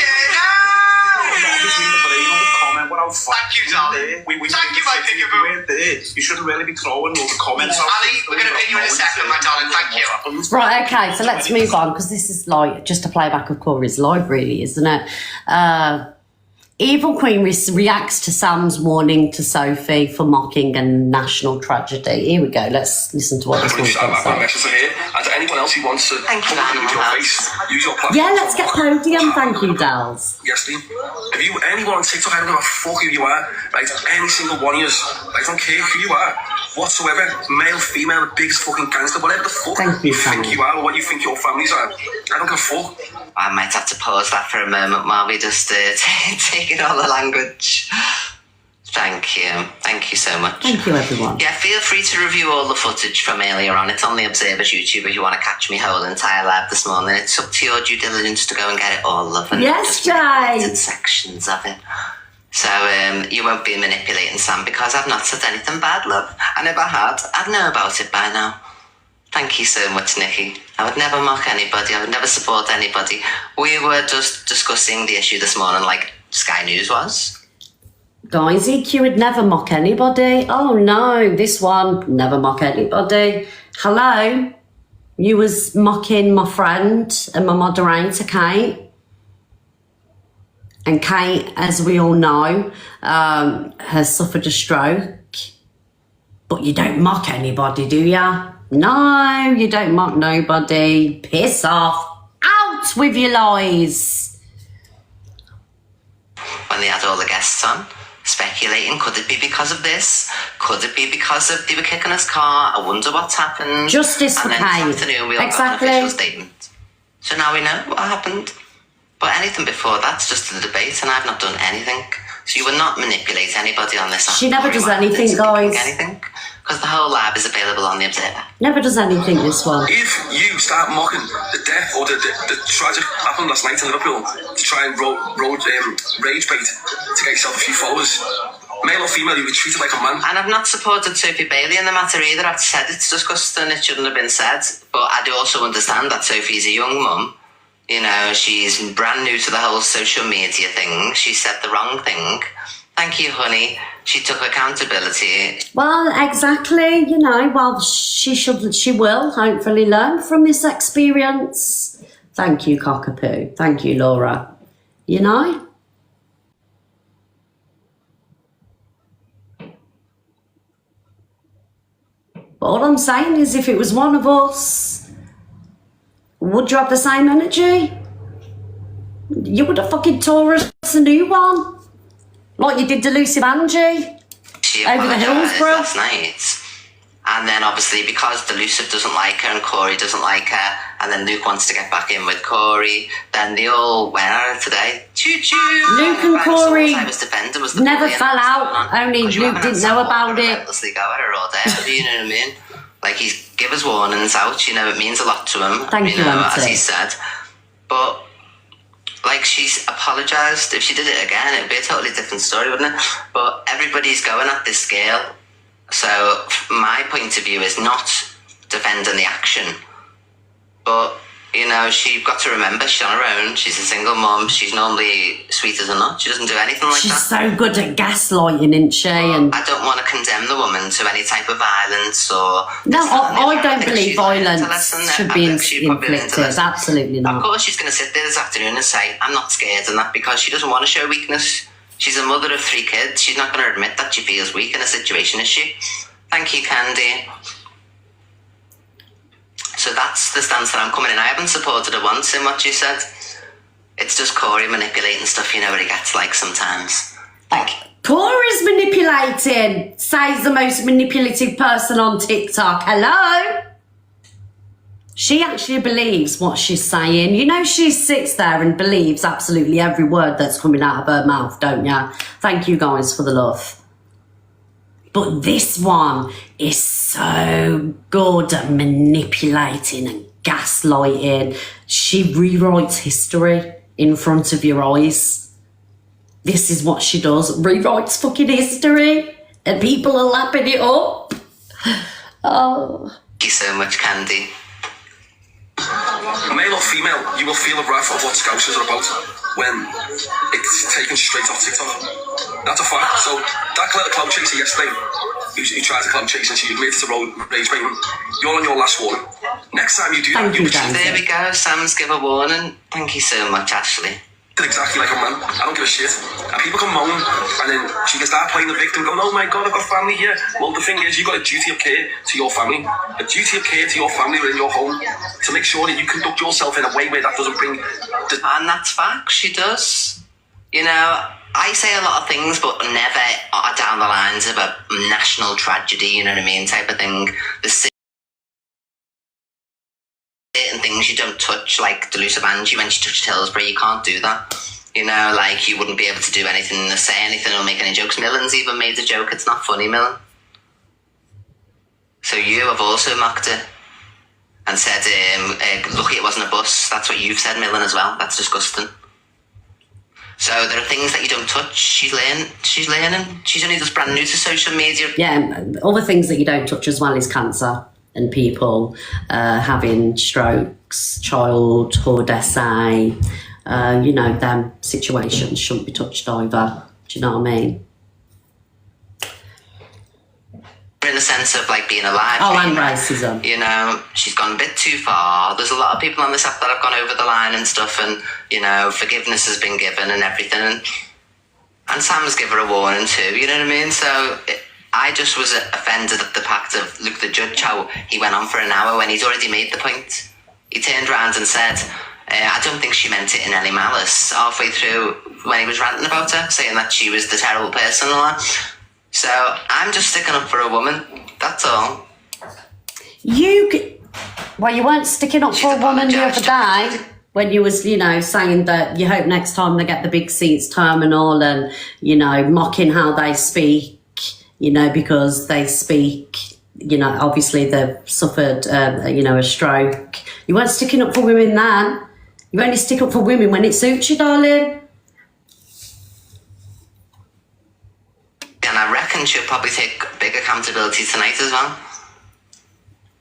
Thank you, darling. Thank you, my Peekaboo. You shouldn't really be throwing all the comments out. Ali, we're going to pin you in a second, my darling. Thank you. Right, okay, so let's move on because this is like just a playback of Corey's live, really, isn't it? Evil Queen reacts to Sam's warning to Sophie for mocking a national tragedy. Here we go. Let's listen to what this one's going to say. And to anyone else who wants to come and use your face, use your platform. Yeah, let's get podium. Thank you, Dals. Yes, Steve. If you anyone on TikTok, I don't give a fuck who you are. Right, any single one of you, I don't care who you are whatsoever. Male, female, the biggest fucking gangster, whatever the fuck you think you are or what you think your families are. I don't give a fuck. I might have to pause that for a moment while we just take in all the language. Thank you. Thank you so much. Thank you, everyone. Yeah, feel free to review all the footage from earlier on. It's on the Observer's YouTube if you want to catch me whole entire live this morning. It's up to your due diligence to go and get it all, love. And yes, Jay. Sections of it. So you won't be manipulating Sam because I've not said anything bad, love. I never had. I'd know about it by now. Thank you so much, Nikki. I would never mock anybody. I would never support anybody. We were just discussing the issue this morning like Sky News was. Guys, EQ would never mock anybody. Oh no, this one, never mock anybody. Hello? You was mocking my friend and my moderator, Kate. And Kate, as we all know, has suffered a stroke. But you don't mock anybody, do ya? No, you don't mock nobody. Piss off. Out with your lies. When they had all the guests on, speculating, could it be because of this? Could it be because of they were kicking his car? I wonder what's happened. Justice for Kate. And then this afternoon we all got an official statement. So now we know what happened. But anything before that's just a debate, and I've not done anything. So you will not manipulate anybody on this. She never does anything, guys. Anything. Because the whole lab is available on the Observer. Never does anything, this one. If you start mocking the death or the tragic happened last night in Liverpool to try and rage bait to get yourself a few followers, male or female, you were treated like a man. And I've not supported Sophie Bailey in the matter either. I've said it's disgusting, it shouldn't have been said. But I do also understand that Sophie's a young mum. You know, she's brand new to the whole social media thing. She said the wrong thing. Thank you, honey. She took accountability. Well, exactly. You know, well, she will hopefully learn from this experience. Thank you, Cockapoo. Thank you, Laura. You know? But all I'm saying is if it was one of us, would you have the same energy? You would have fucking tore us a new one. Like you did to Lucy Angie. She over the hills, bro. Last night. And then obviously because Delusive doesn't like her and Corey doesn't like her, and then Luke wants to get back in with Corey, then they all went at it today. Choo-choo! Luke and Corey was never fell out, only Luke didn't know about it. Relentlessly go at her all day, you know what I mean? Like, he's give his warnings out, you know, it means a lot to him. Thank you, as he said. But, like, she's apologised. If she did it again, it would be a totally different story, wouldn't it? But everybody's going at this scale. So, my point of view is not defending the action. But, you know, she's got to remember she's on her own. She's a single mum. She's normally sweet as a nut. She doesn't do anything like She's that. so good at gaslighting, isn't she? And I don't want to condemn the woman to any type of violence or... no, I don't believe violence should be inflicted. Absolutely not. Of course she's going to sit there this afternoon and say, I'm not scared and that, because she doesn't want to show weakness. She's a mother of 3 kids. She's not going to admit that she feels weak in a situation, is she? Thank you, Candy. So that's the stance that I'm coming in. I haven't supported her once in what you said. It's just Corey manipulating stuff, you know what he gets like sometimes. Thank you. Corey's manipulating, says the most manipulative person on TikTok. Hello? She actually believes what she's saying. You know, she sits there and believes absolutely every word that's coming out of her mouth, don't you? Thank you guys for the love. But this one is so good at manipulating and gaslighting. She rewrites history in front of your eyes. This is what she does. Rewrites fucking history. And people are lapping it up. Oh. Thank you so much, Candy. Male or female, you will feel a wrath of what Scousers are about when it's taken straight off TikTok. That's a fact. So that clout chaser yesterday, he tried to clout chase and she admitted to rage baiting. You're on your last warning. Next time you do that, There we go. Sam's give a warning. Thank you so much, Ashley. Exactly like a man. I don't give a shit. And people can moan, and then she can start playing the victim, going, "Oh my God, I've got family here." Well, the thing is, you've got a duty of care to your family, a duty of care to your family within your home, to make sure that you conduct yourself in a way where that doesn't bring. And that's fact. She does. You know, I say a lot of things, but never down the lines of a national tragedy. You know what I mean, type of thing. The certain things you don't touch, like Delusive Angie when she touched Hillsbury, you can't do that. You know, like you wouldn't be able to do anything or say anything or make any jokes. Millen's even made a joke. It's not funny, Millen. So you have also mocked her and said, lucky it wasn't a bus. That's what you've said, Millen, as well. That's disgusting. So there are things that you don't touch. She's learning. She's only just brand new to social media. Yeah, other things that you don't touch as well is cancer. And people having strokes, childhood essay, you know, them situations shouldn't be touched either. Do you know what I mean? In the sense of like being alive. Oh, and racism. You know, she's gone a bit too far. There's a lot of people on this app that have gone over the line and stuff, and, you know, forgiveness has been given and everything. And Sam's given her a warning too, you know what I mean? So I just was offended at the fact of, look, the judge, how he went on for an hour when he'd already made the point. He turned around and said, I don't think she meant it in any malice, halfway through when he was ranting about her, saying that she was the terrible person and all that. So I'm just sticking up for a woman, that's all. You weren't sticking up for a woman the other day when you was, you know, saying that you hope next time they get the big seats terminal and, you know, mocking how they speak. You know, because they speak, you know, obviously they've suffered, you know, a stroke. You weren't sticking up for women then. You only stick up for women when it suits you, darling. And I reckon she'll probably take big accountability tonight as well.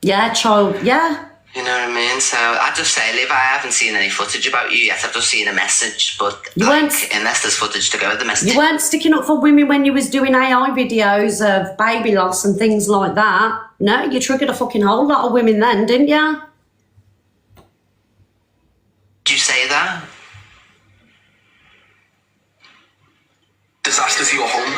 Yeah, yeah. You know what I mean? So I just say, Liv, I haven't seen any footage about you yet. I've just seen a message, but unless there's footage to go with the message. You weren't sticking up for women when you was doing AI videos of baby loss and things like that. No, you triggered a fucking whole lot of women then, didn't you? Did you say that? Disaster to your home,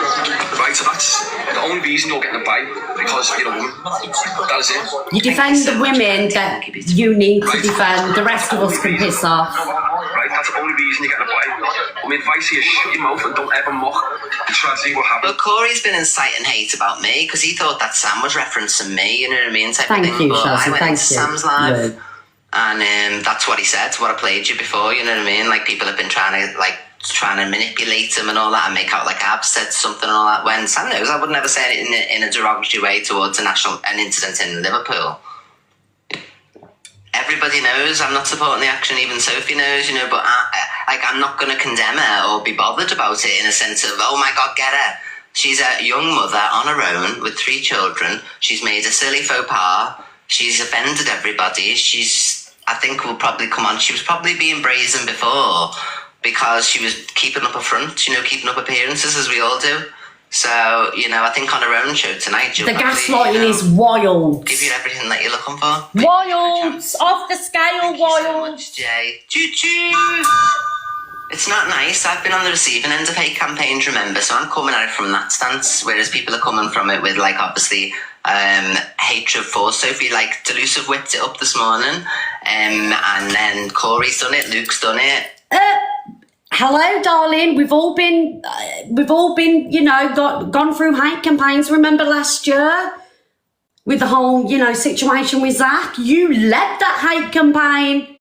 right? So that's the only reason you're getting a bite, because you're a woman. That is it. You defend the women that you need to defend. The rest of us can piss off. Right, that's the only reason you're getting a bite. My advice here is shut your mouth and don't ever mock the tragedy what happened. Well, Corey's been inciting hate about me because he thought that Sam was referencing me, you know what I mean? Thank you, Chelsea. I went into Sam's live and that's what he said, what I played you before, you know what I mean? Like, people have been trying to manipulate him and all that and make out like I've said something and all that, when Sam knows I would never say it in a derogatory way towards an incident in Liverpool. Everybody knows I'm not supporting the action, even Sophie knows, you know, but I'm not going to condemn her or be bothered about it in a sense of, oh my God, get her. She's a young mother on her own with 3 children. She's made a silly faux pas. She's offended everybody. I think will probably come on. She was probably being brazen before, because she was keeping up a front, you know, keeping up appearances, as we all do. So, you know, I think on her own show tonight, the gaslighting is wild. Give you everything that you're looking for. Wild! Off the scale, wild! So much, Jay. Choo-choo! It's not nice. I've been on the receiving end of hate campaigns, remember, so I'm coming at it from that stance, whereas people are coming from it with, like, obviously, hatred for Sophie. Like, Delusive whipped it up this morning, and then Corey's done it, Luke's done it. Hello, darling. We've all been, you know, gone through hate campaigns. Remember last year with the whole, you know, situation with Zach? You led that hate campaign.